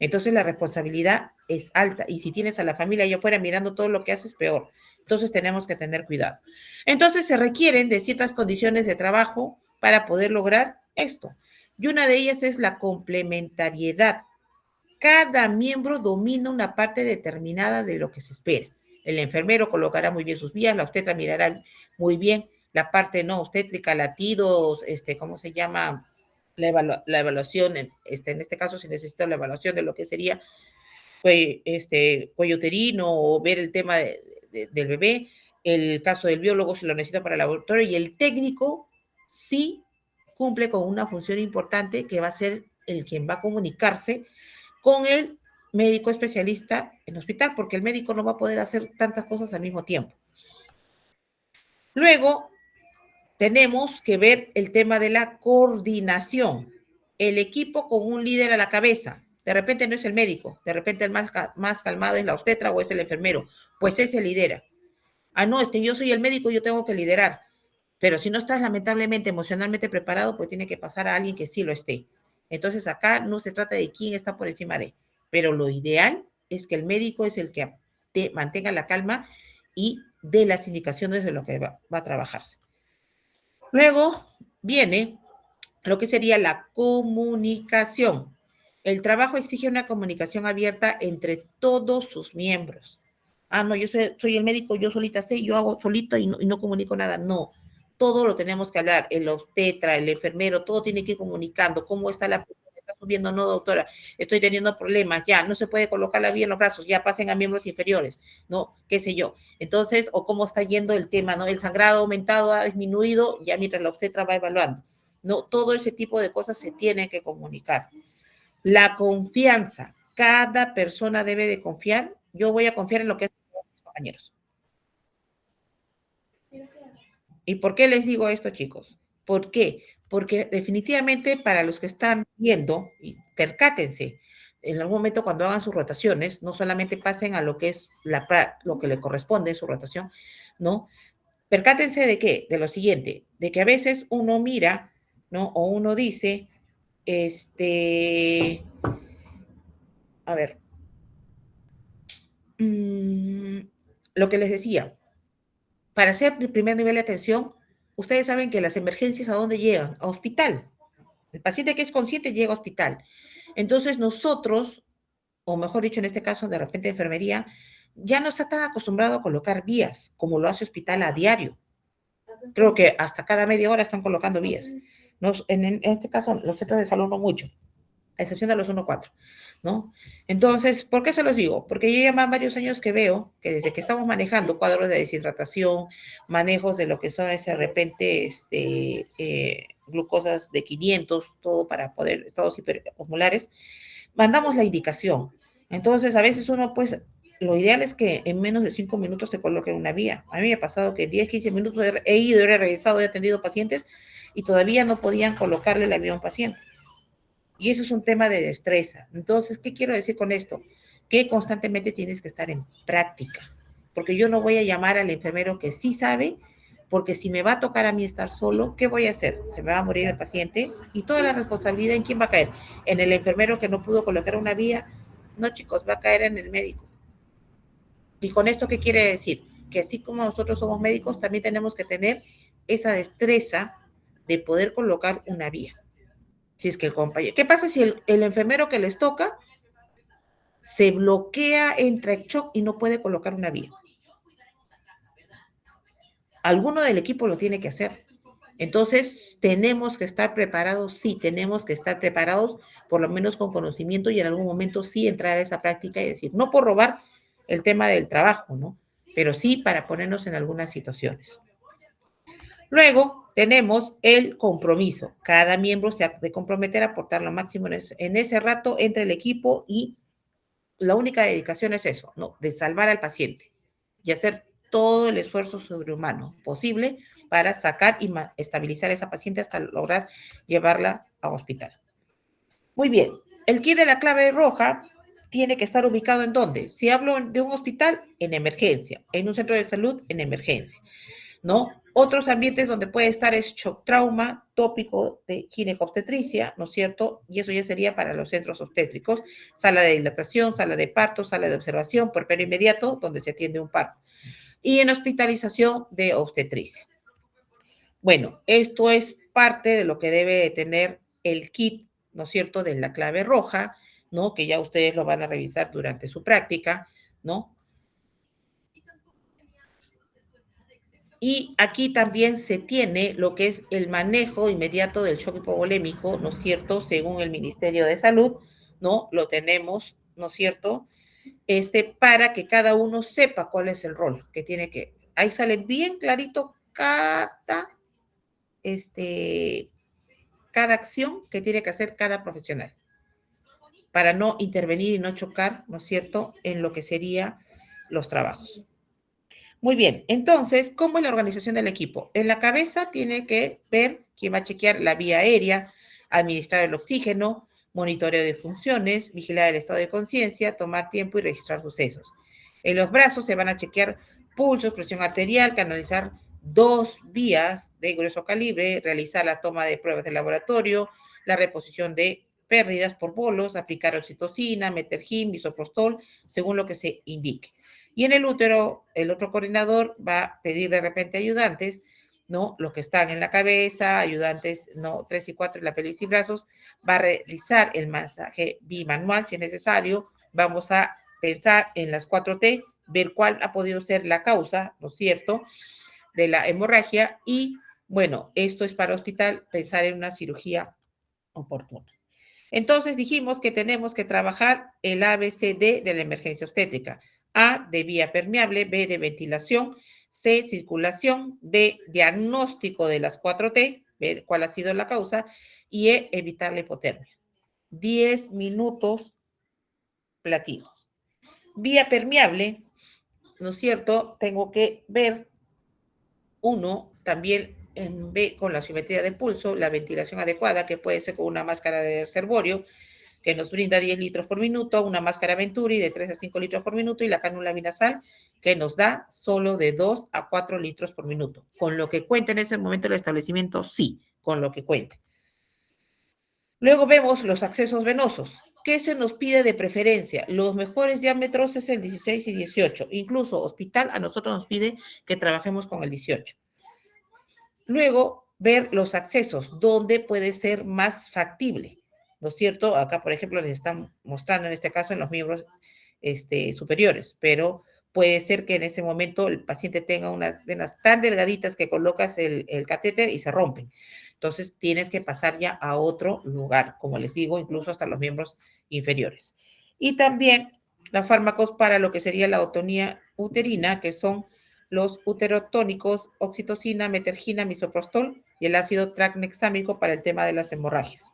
Entonces la responsabilidad es alta. Y si tienes a la familia allá afuera mirando todo lo que haces, peor. Entonces tenemos que tener cuidado. Entonces se requieren de ciertas condiciones de trabajo para poder lograr esto. Y una de ellas es la complementariedad. Cada miembro domina una parte determinada de lo que se espera. El enfermero colocará muy bien sus vías, la obstetra mirará muy bien la parte no obstétrica, latidos, ¿cómo se llama? La evaluación, en este caso se necesita la evaluación de lo que sería cuello uterino o ver el tema del bebé, el caso del biólogo si lo necesita para el laboratorio y el técnico sí cumple con una función importante que va a ser el quien va a comunicarse con el médico especialista en hospital, porque el médico no va a poder hacer tantas cosas al mismo tiempo. Luego, tenemos que ver el tema de la coordinación. El equipo con un líder a la cabeza. De repente no es el médico, de repente el más calmado es la obstetra o es el enfermero, pues ese lidera. Ah, no, es que yo soy el médico, yo tengo que liderar. Pero si no estás lamentablemente emocionalmente preparado, pues tiene que pasar a alguien que sí lo esté. Entonces acá no se trata de quién está por encima de, pero lo ideal es que el médico es el que te mantenga la calma y dé las indicaciones de lo que va a trabajarse. Luego viene lo que sería la comunicación. El trabajo exige una comunicación abierta entre todos sus miembros. Ah, no, yo soy el médico, yo solita sé, yo hago solito y no comunico nada. No, todo lo tenemos que hablar. El obstetra, el enfermero, todo tiene que ir comunicando. ¿Cómo está la persona? ¿Está subiendo? No, doctora, estoy teniendo problemas. Ya, no se puede colocarla bien los brazos. Ya pasen a miembros inferiores. No, qué sé yo. Entonces, o cómo está yendo el tema, ¿no? El sangrado ha aumentado, ha disminuido, ya mientras la obstetra va evaluando. No, todo ese tipo de cosas se tienen que comunicar. La confianza. Cada persona debe de confiar. Yo voy a confiar en lo que hacen mis compañeros. ¿Y por qué les digo esto, chicos? ¿Por qué? Porque definitivamente para los que están viendo, y percátense, en algún momento cuando hagan sus rotaciones, no solamente pasen a lo que es lo que le corresponde su rotación, ¿no? Percátense de qué, de lo siguiente, de que a veces uno mira, ¿no? O uno dice, a ver, lo que les decía, para hacer el primer nivel de atención, ustedes saben que las emergencias ¿a dónde llegan? A hospital. El paciente que es consciente llega a hospital. Entonces nosotros, o mejor dicho, en este caso, de repente enfermería, ya no está tan acostumbrado a colocar vías como lo hace hospital a diario. Creo que hasta cada media hora están colocando vías, En este caso, los centros de salud no mucho, a excepción de los 1-4, ¿no? Entonces, ¿por qué se los digo? Porque ya llevan varios años que veo que desde que estamos manejando cuadros de deshidratación, manejos de lo que son ese de repente glucosas de 500, todo para poder, estados hiperosmolares, mandamos la indicación. Entonces, a veces uno, pues, lo ideal es que en menos de 5 minutos se coloque una vía. A mí me ha pasado que en 10, 15 minutos he ido, he revisado, he atendido pacientes y todavía no podían colocarle la vía a un paciente. Y eso es un tema de destreza. Entonces, ¿qué quiero decir con esto? Que constantemente tienes que estar en práctica, porque yo no voy a llamar al enfermero que sí sabe, porque si me va a tocar a mí estar solo, ¿qué voy a hacer? Se me va a morir el paciente y toda la responsabilidad ¿en quién va a caer? ¿En el enfermero que no pudo colocar una vía? No, chicos, va a caer en el médico. ¿Y con esto qué quiere decir? Que así como nosotros somos médicos, también tenemos que tener esa destreza de poder colocar una vía. Si es que el compañero, ¿qué pasa si el enfermero que les toca se bloquea, entra en shock y no puede colocar una vía? Alguno del equipo lo tiene que hacer. Entonces, tenemos que estar preparados, sí, tenemos que estar preparados, por lo menos con conocimiento y en algún momento sí entrar a esa práctica y decir, no por robar el tema del trabajo, ¿no? Pero sí para ponernos en algunas situaciones. Luego tenemos el compromiso. Cada miembro se ha de comprometer a aportar lo máximo en ese rato entre el equipo y la única dedicación es eso, ¿no? De salvar al paciente y hacer todo el esfuerzo sobrehumano posible para sacar y estabilizar a esa paciente hasta lograr llevarla a hospital. Muy bien, el kit de la clave roja tiene que estar ubicado ¿en dónde? Si hablo de un hospital, en emergencia, en un centro de salud, en emergencia, ¿no? Otros ambientes donde puede estar es shock trauma, tópico de ginecobstetricia, ¿no es cierto? Y eso ya sería para los centros obstétricos, sala de dilatación, sala de parto, sala de observación, puerperio inmediato, donde se atiende un parto. Y en hospitalización de obstetricia. Bueno, esto es parte de lo que debe tener el kit, ¿no es cierto?, de la clave roja, ¿no? Que ya ustedes lo van a revisar durante su práctica, ¿no? Y aquí también se tiene lo que es el manejo inmediato del shock hipovolémico, ¿no es cierto? Según el Ministerio de Salud, ¿no? Lo tenemos, ¿no es cierto? Para que cada uno sepa cuál es el rol que tiene que. Ahí sale bien clarito cada acción que tiene que hacer cada profesional para no intervenir y no chocar, ¿no es cierto?, en lo que serían los trabajos. Muy bien, entonces, ¿cómo es la organización del equipo? En la cabeza tiene que ver quién va a chequear la vía aérea, administrar el oxígeno, monitoreo de funciones, vigilar el estado de conciencia, tomar tiempo y registrar sucesos. En los brazos se van a chequear pulsos, presión arterial, canalizar 2 vías de grueso calibre, realizar la toma de pruebas de laboratorio, la reposición de pérdidas por bolos, aplicar oxitocina, metergin, misoprostol, según lo que se indique. Y en el útero, el otro coordinador va a pedir de repente ayudantes, ¿no? Los que están en la cabeza, ayudantes, ¿no? 3 y 4 en la pelvis y brazos, va a realizar el masaje bimanual si es necesario. Vamos a pensar en las 4T, ver cuál ha podido ser la causa, ¿no es cierto?, de la hemorragia y, bueno, esto es para hospital, pensar en una cirugía oportuna. Entonces dijimos que tenemos que trabajar el ABCD de la emergencia obstétrica. A, de vía permeable, B, de ventilación, C, circulación, D, diagnóstico de las 4T, ver cuál ha sido la causa, y E, evitar la hipotermia. 10 minutos platicos. Vía permeable, ¿no es cierto? Tengo que ver, uno, también en B, con la simetría de pulso, la ventilación adecuada, que puede ser con una máscara de servorio, que nos brinda 10 litros por minuto, una máscara Venturi de 3 a 5 litros por minuto y la cánula binasal que nos da solo de 2 a 4 litros por minuto. Con lo que cuenta en ese momento el establecimiento, sí, con lo que cuenta. Luego vemos los accesos venosos. ¿Qué se nos pide de preferencia? Los mejores diámetros es el 16 y 18. Incluso hospital a nosotros nos pide que trabajemos con el 18. Luego, ver los accesos, dónde puede ser más factible, ¿no es cierto? Acá, por ejemplo, les están mostrando en este caso en los miembros superiores, pero puede ser que en ese momento el paciente tenga unas venas tan delgaditas que colocas el catéter y se rompen. Entonces tienes que pasar ya a otro lugar, como les digo, incluso hasta los miembros inferiores. Y también los fármacos para lo que sería la otonía uterina, que son los uterotónicos, oxitocina, metergina, misoprostol y el ácido tranexámico para el tema de las hemorragias.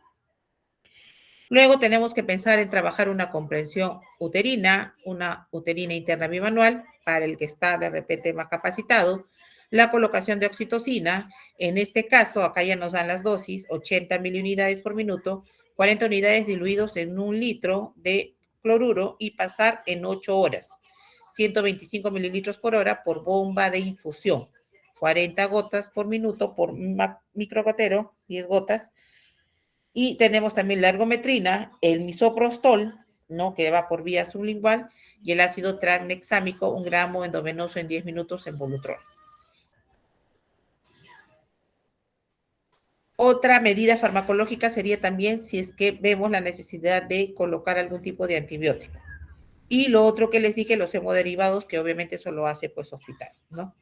Luego tenemos que pensar en trabajar una comprensión uterina, una uterina interna bimanual para el que está de repente más capacitado, la colocación de oxitocina, en este caso acá ya nos dan las dosis, 80 miliunidades por minuto, 40 unidades diluidos en 1 litro de cloruro y pasar en 8 horas, 125 mililitros por hora por bomba de infusión, 40 gotas por minuto por microgotero, 10 gotas. Y tenemos también la ergometrina, el misoprostol, ¿no? Que va por vía sublingual, y el ácido tranexámico, 1 gramo endovenoso en 10 minutos en Volutrol. Otra medida farmacológica sería también si es que vemos la necesidad de colocar algún tipo de antibiótico. Y lo otro que les dije, los hemoderivados, que obviamente eso lo hace pues hospital, ¿no?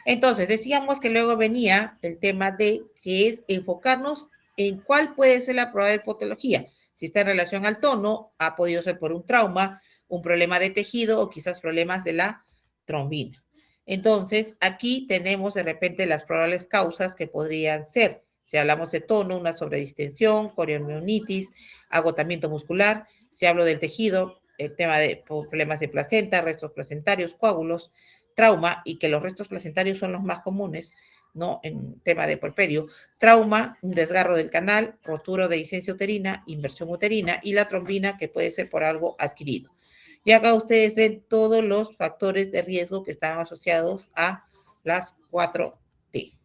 Entonces, decíamos que luego venía el tema de que es enfocarnos en cuál puede ser la probable patología. Si está en relación al tono, ha podido ser por un trauma, un problema de tejido o quizás problemas de la trombina. Entonces, aquí tenemos de repente las probables causas que podrían ser. Si hablamos de tono, una sobredistensión, coriomionitis, agotamiento muscular. Si hablo del tejido, el tema de problemas de placenta, restos placentarios, coágulos, trauma, y que los restos placentarios son los más comunes, ¿no? En tema de puerperio, trauma, un desgarro del canal, rotura de licencia uterina, inversión uterina y la trombina que puede ser por algo adquirido. Y acá ustedes ven todos los factores de riesgo que están asociados a las 4T.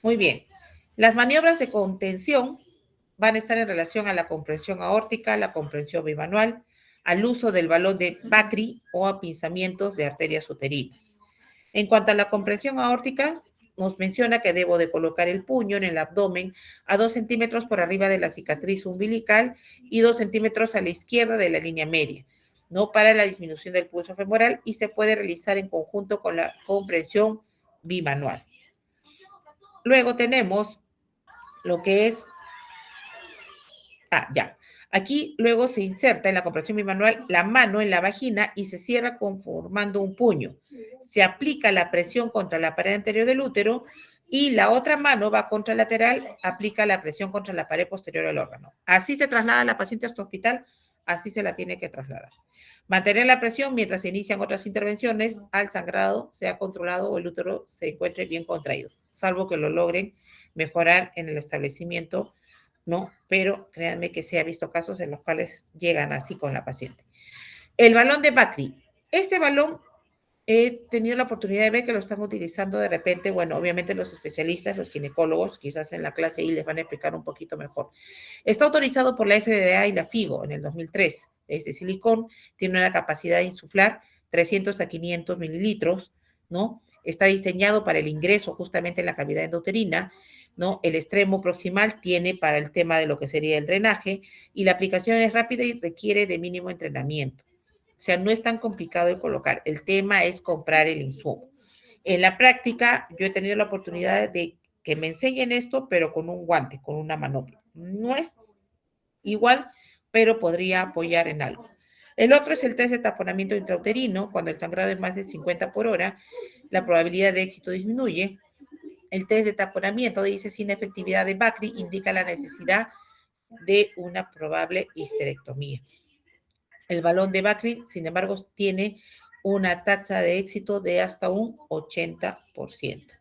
Muy bien. Las maniobras de contención van a estar en relación a la comprensión aórtica, la comprensión bimanual, al uso del balón de Bakri o a pinzamientos de arterias uterinas. En cuanto a la comprensión aórtica, nos menciona que debo de colocar el puño en el abdomen a 2 centímetros por arriba de la cicatriz umbilical y 2 centímetros a la izquierda de la línea media, ¿no? Para la disminución del pulso femoral y se puede realizar en conjunto con la comprensión bimanual. Luego tenemos lo que es ya. Aquí luego se inserta en la comprensión bimanual la mano en la vagina y se cierra conformando un puño. Se aplica la presión contra la pared anterior del útero y la otra mano va contralateral, aplica la presión contra la pared posterior del órgano. Así se traslada la paciente a este hospital, así se la tiene que trasladar. Mantener la presión mientras se inician otras intervenciones al sangrado sea controlado o el útero se encuentre bien contraído, salvo que lo logren mejorar en el establecimiento, ¿no? Pero créanme que se ha visto casos en los cuales llegan así con la paciente. El balón de Bakri. Este balón he tenido la oportunidad de ver que lo están utilizando de repente, bueno, obviamente los especialistas, los ginecólogos, quizás en la clase I les van a explicar un poquito mejor. Está autorizado por la FDA y la FIGO en el 2003. Es de silicón, tiene una capacidad de insuflar 300 a 500 mililitros, ¿no? Está diseñado para el ingreso justamente en la cavidad endouterina, ¿no? El extremo proximal tiene para el tema de lo que sería el drenaje y la aplicación es rápida y requiere de mínimo entrenamiento. O sea, no es tan complicado de colocar. El tema es comprar el insumo. En la práctica, yo he tenido la oportunidad de que me enseñen esto, pero con un guante, con una manopla. No es igual, pero podría apoyar en algo. El otro es el test de taponamiento intrauterino. Cuando el sangrado es más de 50 por hora, la probabilidad de éxito disminuye. El test de taponamiento dice sin efectividad de Bakri indica la necesidad de una probable histerectomía. El balón de Bakri, sin embargo, tiene una tasa de éxito de hasta un 80%.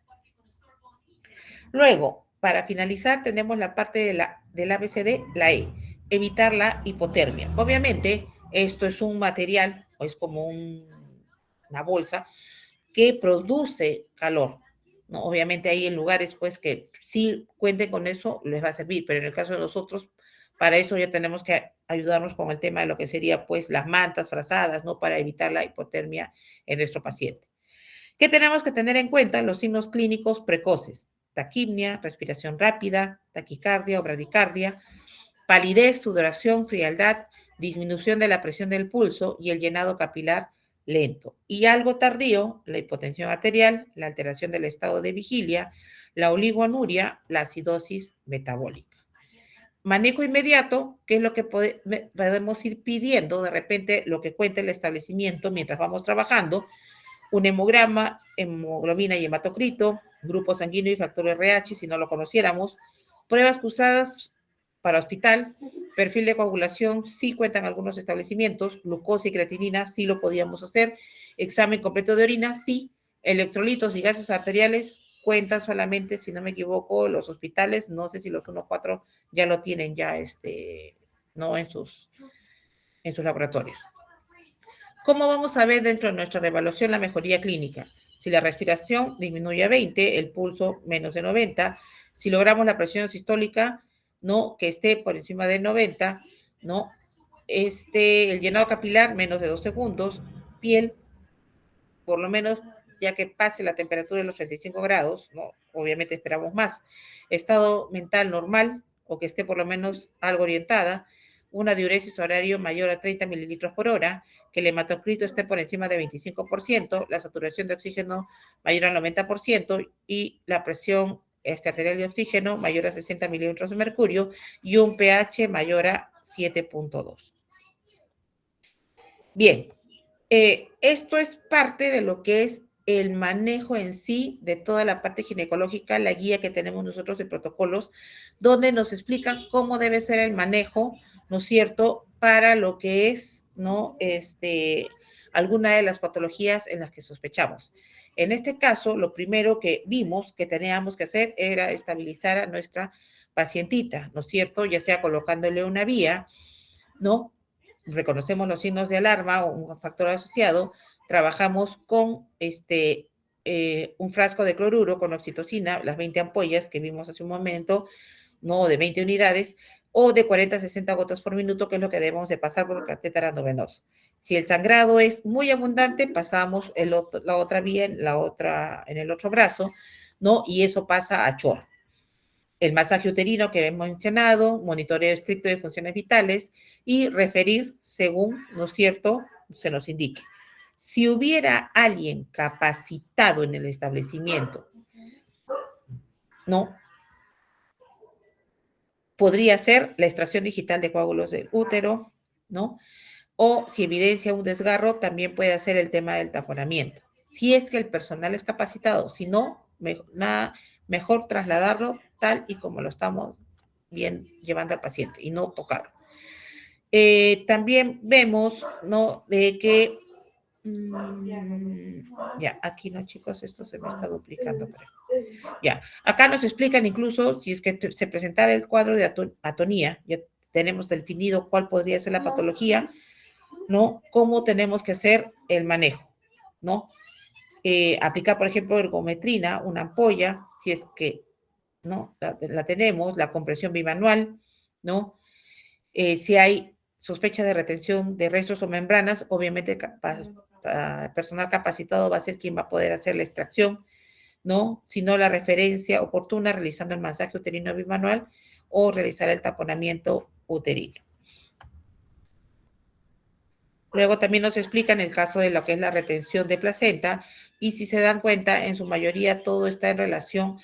Luego, para finalizar, tenemos la parte del ABCD, la E, evitar la hipotermia. Obviamente, esto es un material, o es como una bolsa, que produce calor, ¿no? Obviamente hay en lugares pues que sí cuenten con eso, les va a servir, pero en el caso de nosotros, para eso ya tenemos que ayudarnos con el tema de lo que sería pues las mantas frazadas, ¿no? Para evitar la hipotermia en nuestro paciente. ¿Qué tenemos que tener en cuenta? Los signos clínicos precoces: taquipnia, respiración rápida, taquicardia o bradicardia, palidez, sudoración, frialdad, disminución de la presión del pulso y el llenado capilar lento. Y algo tardío, la hipotensión arterial, la alteración del estado de vigilia, la oligoanuria, la acidosis metabólica. Manejo inmediato, que es lo que podemos ir pidiendo, de repente lo que cuenta el establecimiento mientras vamos trabajando, un hemograma, hemoglobina y hematocrito, grupo sanguíneo y factor RH, si no lo conociéramos, pruebas cruzadas para hospital, perfil de coagulación, sí cuentan algunos establecimientos, glucosa y creatinina, sí lo podíamos hacer, examen completo de orina, sí, electrolitos y gases arteriales, cuentan solamente, si no me equivoco, los hospitales, no sé si los 1-4 ya lo tienen ya, no en sus laboratorios. ¿Cómo vamos a ver dentro de nuestra reevaluación la mejoría clínica? Si la respiración disminuye a 20, el pulso menos de 90, si logramos la presión sistólica, no que esté por encima de 90, no, el llenado capilar menos de 2 segundos, piel, por lo menos ya que pase la temperatura de los 35 grados, ¿no? Obviamente esperamos más. Estado mental normal o que esté por lo menos algo orientada, una diuresis horario mayor a 30 mililitros por hora, que el hematocrito esté por encima de 25%, la saturación de oxígeno mayor al 90% y la presión arterial de oxígeno mayor a 60 milímetros de mercurio y un pH mayor a 7.2. Bien, esto es parte de lo que es el manejo en sí de toda la parte ginecológica, la guía que tenemos nosotros de protocolos, donde nos explican cómo debe ser el manejo, ¿no es cierto?, para lo que es, ¿no?, alguna de las patologías en las que sospechamos. En este caso, lo primero que vimos que teníamos que hacer era estabilizar a nuestra pacientita, ¿no es cierto?, ya sea colocándole una vía, ¿no?, reconocemos los signos de alarma o un factor asociado, trabajamos con un frasco de cloruro con oxitocina, las 20 ampollas que vimos hace un momento, no de 20 unidades, o de 40 a 60 gotas por minuto, que es lo que debemos de pasar por el catéter endovenoso. Si el sangrado es muy abundante, pasamos la otra vía en el otro brazo, ¿no? Y eso pasa a chorro. El masaje uterino que hemos mencionado, monitoreo estricto de funciones vitales y referir según, ¿no es cierto?, se nos indique. Si hubiera alguien capacitado en el establecimiento, ¿no?, podría ser la extracción digital de coágulos del útero, ¿no? O si evidencia un desgarro, también puede hacer el tema del taponamiento. Si es que el personal es capacitado, si no, mejor trasladarlo tal y como lo estamos bien llevando al paciente y no tocarlo. También vemos, ¿no?, de que ya, aquí no, chicos, esto se me está duplicando, creo. Ya, acá nos explican incluso si es que se presentara el cuadro de atonía, ya tenemos definido cuál podría ser la patología, ¿no? Cómo tenemos que hacer el manejo, ¿no? Aplicar, por ejemplo, ergometrina, una ampolla, si es que, ¿no?, la tenemos, la compresión bimanual, ¿no? Si hay sospecha de retención de restos o membranas, obviamente personal capacitado va a ser quien va a poder hacer la extracción, ¿no? Si no, la referencia oportuna realizando el masaje uterino bimanual o realizar el taponamiento uterino. Luego también nos explican el caso de lo que es la retención de placenta y si se dan cuenta, en su mayoría todo está en relación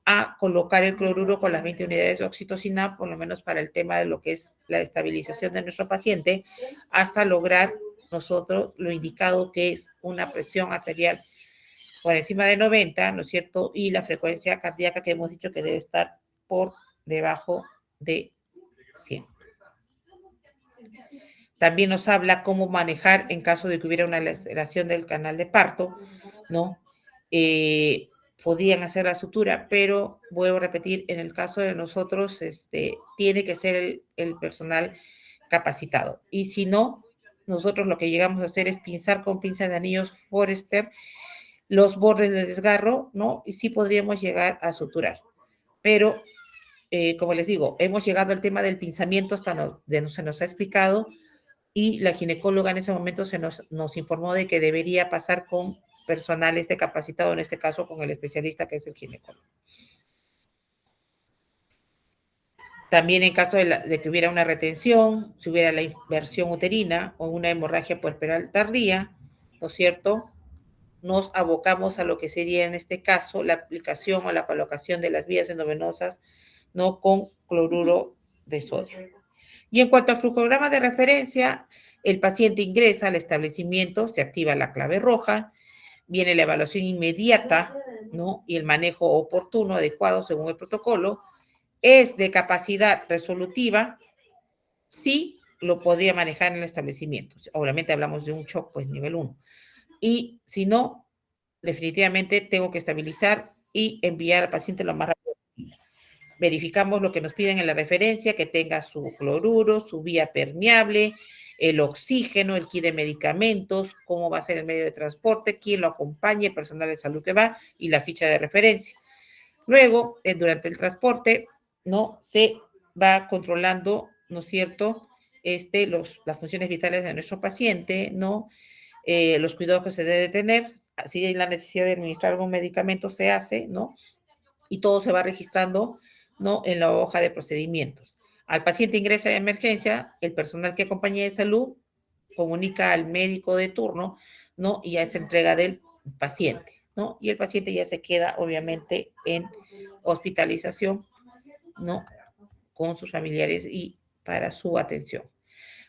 a colocar el cloruro con las 20 unidades de oxitocina, por lo menos para el tema de lo que es la estabilización de nuestro paciente, hasta lograr nosotros lo indicado que es una presión arterial por encima de 90, ¿no es cierto? Y la frecuencia cardíaca que hemos dicho que debe estar por debajo de 100. También nos habla cómo manejar en caso de que hubiera una laceración del canal de parto, ¿no? Podrían hacer la sutura, pero vuelvo a repetir, en el caso de nosotros, tiene que ser el personal capacitado. Y si no, nosotros lo que llegamos a hacer es pinzar con pinzas de anillos Forester los bordes del desgarro, ¿no? Y sí podríamos llegar a suturar. Pero, como les digo, hemos llegado al tema del pinzamiento hasta se nos ha explicado y la ginecóloga en ese momento nos informó de que debería pasar con personal capacitado, en este caso con el especialista que es el ginecólogo. También en caso de que hubiera una retención, si hubiera la inversión uterina o una hemorragia puerperal tardía, ¿no es cierto? Nos abocamos a lo que sería en este caso la aplicación o la colocación de las vías endovenosas, ¿no? Con cloruro de sodio. Y en cuanto al fluxograma de referencia, el paciente ingresa al establecimiento, se activa la clave roja, viene la evaluación inmediata, ¿no? Y el manejo oportuno, adecuado según el protocolo. Es de capacidad resolutiva, sí lo podría manejar en el establecimiento. Obviamente hablamos de un shock, pues nivel 1. Y si no, definitivamente tengo que estabilizar y enviar al paciente lo más rápido posible. Verificamos lo que nos piden en la referencia, que tenga su cloruro, su vía permeable, el oxígeno, el kit de medicamentos, cómo va a ser el medio de transporte, quién lo acompaña, el personal de salud que va y la ficha de referencia. Luego, durante el transporte, ¿no? Se va controlando, ¿no es cierto? Las funciones vitales de nuestro paciente, ¿no? Los cuidados que se debe tener, si hay la necesidad de administrar algún medicamento, se hace, ¿no? Y todo se va registrando, ¿no? En la hoja de procedimientos. Al paciente ingresa de emergencia, el personal que acompaña de salud comunica al médico de turno, ¿no? Y ya es entrega del paciente, ¿no? Y el paciente ya se queda, obviamente, en hospitalización, ¿no? Con sus familiares y para su atención.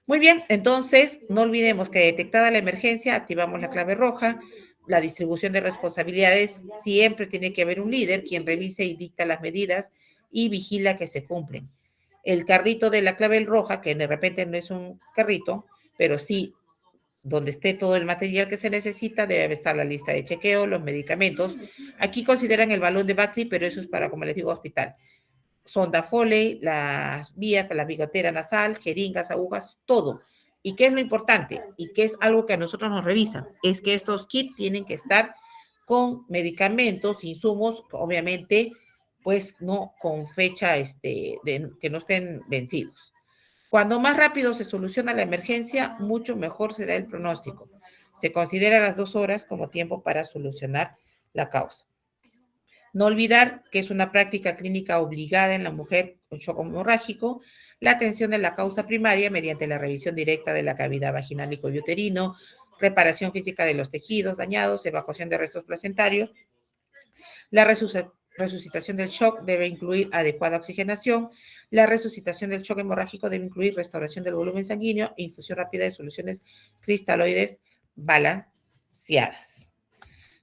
Muy bien, entonces no olvidemos que detectada la emergencia, activamos la clave roja. La distribución de responsabilidades, siempre tiene que haber un líder quien revise y dicta las medidas y vigila que se cumplen. El carrito de la clave roja, que de repente no es un carrito, pero sí donde esté todo el material que se necesita, debe estar la lista de chequeo, los medicamentos. Aquí consideran el balón de Bacri, pero eso es para, como les digo, hospital. Sonda Foley, las vías, la bigotera nasal, jeringas, agujas, todo. ¿Y qué es lo importante? Y qué es algo que a nosotros nos revisan, es que estos kits tienen que estar con medicamentos, insumos, obviamente, pues no con fecha que no estén vencidos. Cuando más rápido se soluciona la emergencia, mucho mejor será el pronóstico. Se considera las 2 horas como tiempo para solucionar la causa. No olvidar que es una práctica clínica obligada en la mujer con shock hemorrágico, la atención de la causa primaria mediante la revisión directa de la cavidad vaginal y coyuterino, reparación física de los tejidos dañados, evacuación de restos placentarios. La resucitación del shock debe incluir adecuada oxigenación. La resucitación del shock hemorrágico debe incluir restauración del volumen sanguíneo e infusión rápida de soluciones cristaloides balanceadas.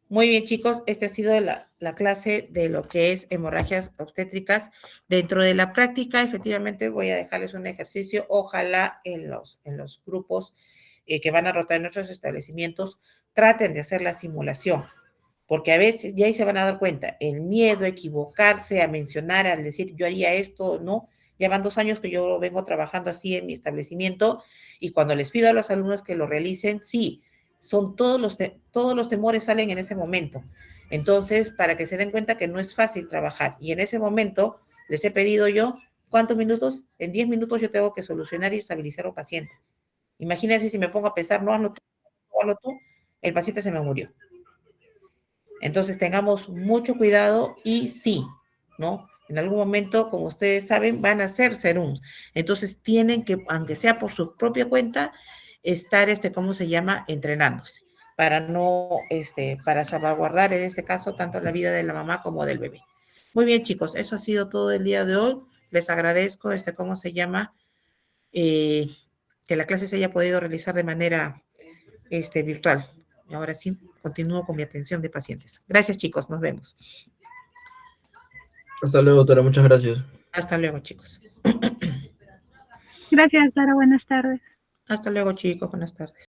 Muy bien, chicos, esta ha sido la clase de lo que es hemorragias obstétricas. Dentro de la práctica, efectivamente, voy a dejarles un ejercicio. Ojalá en los grupos que van a rotar en nuestros establecimientos traten de hacer la simulación, porque a veces ya ahí se van a dar cuenta, el miedo a equivocarse, a mencionar, al decir yo haría esto, ¿no? Ya van 2 años que yo vengo trabajando así en mi establecimiento y cuando les pido a los alumnos que lo realicen, sí, son todos los temores salen en ese momento. Entonces, para que se den cuenta que no es fácil trabajar. Y en ese momento les he pedido yo, ¿cuántos minutos? En 10 minutos yo tengo que solucionar y estabilizar a un paciente. Imagínense si me pongo a pensar, no hazlo tú, el paciente se me murió. Entonces, tengamos mucho cuidado y sí, ¿no? En algún momento, como ustedes saben, van a hacer serums. Entonces, tienen que, aunque sea por su propia cuenta, estar, ¿cómo se llama? Entrenándose para no, para salvaguardar en este caso tanto la vida de la mamá como del bebé. Muy bien, chicos, eso ha sido todo el día de hoy. Les agradezco, ¿cómo se llama? Que la clase se haya podido realizar de manera, virtual. Y ahora sí, continúo con mi atención de pacientes. Gracias, chicos, nos vemos. Hasta luego, doctora, muchas gracias. Hasta luego, chicos. Gracias, doctora. Buenas tardes. Hasta luego, chicos. Buenas tardes.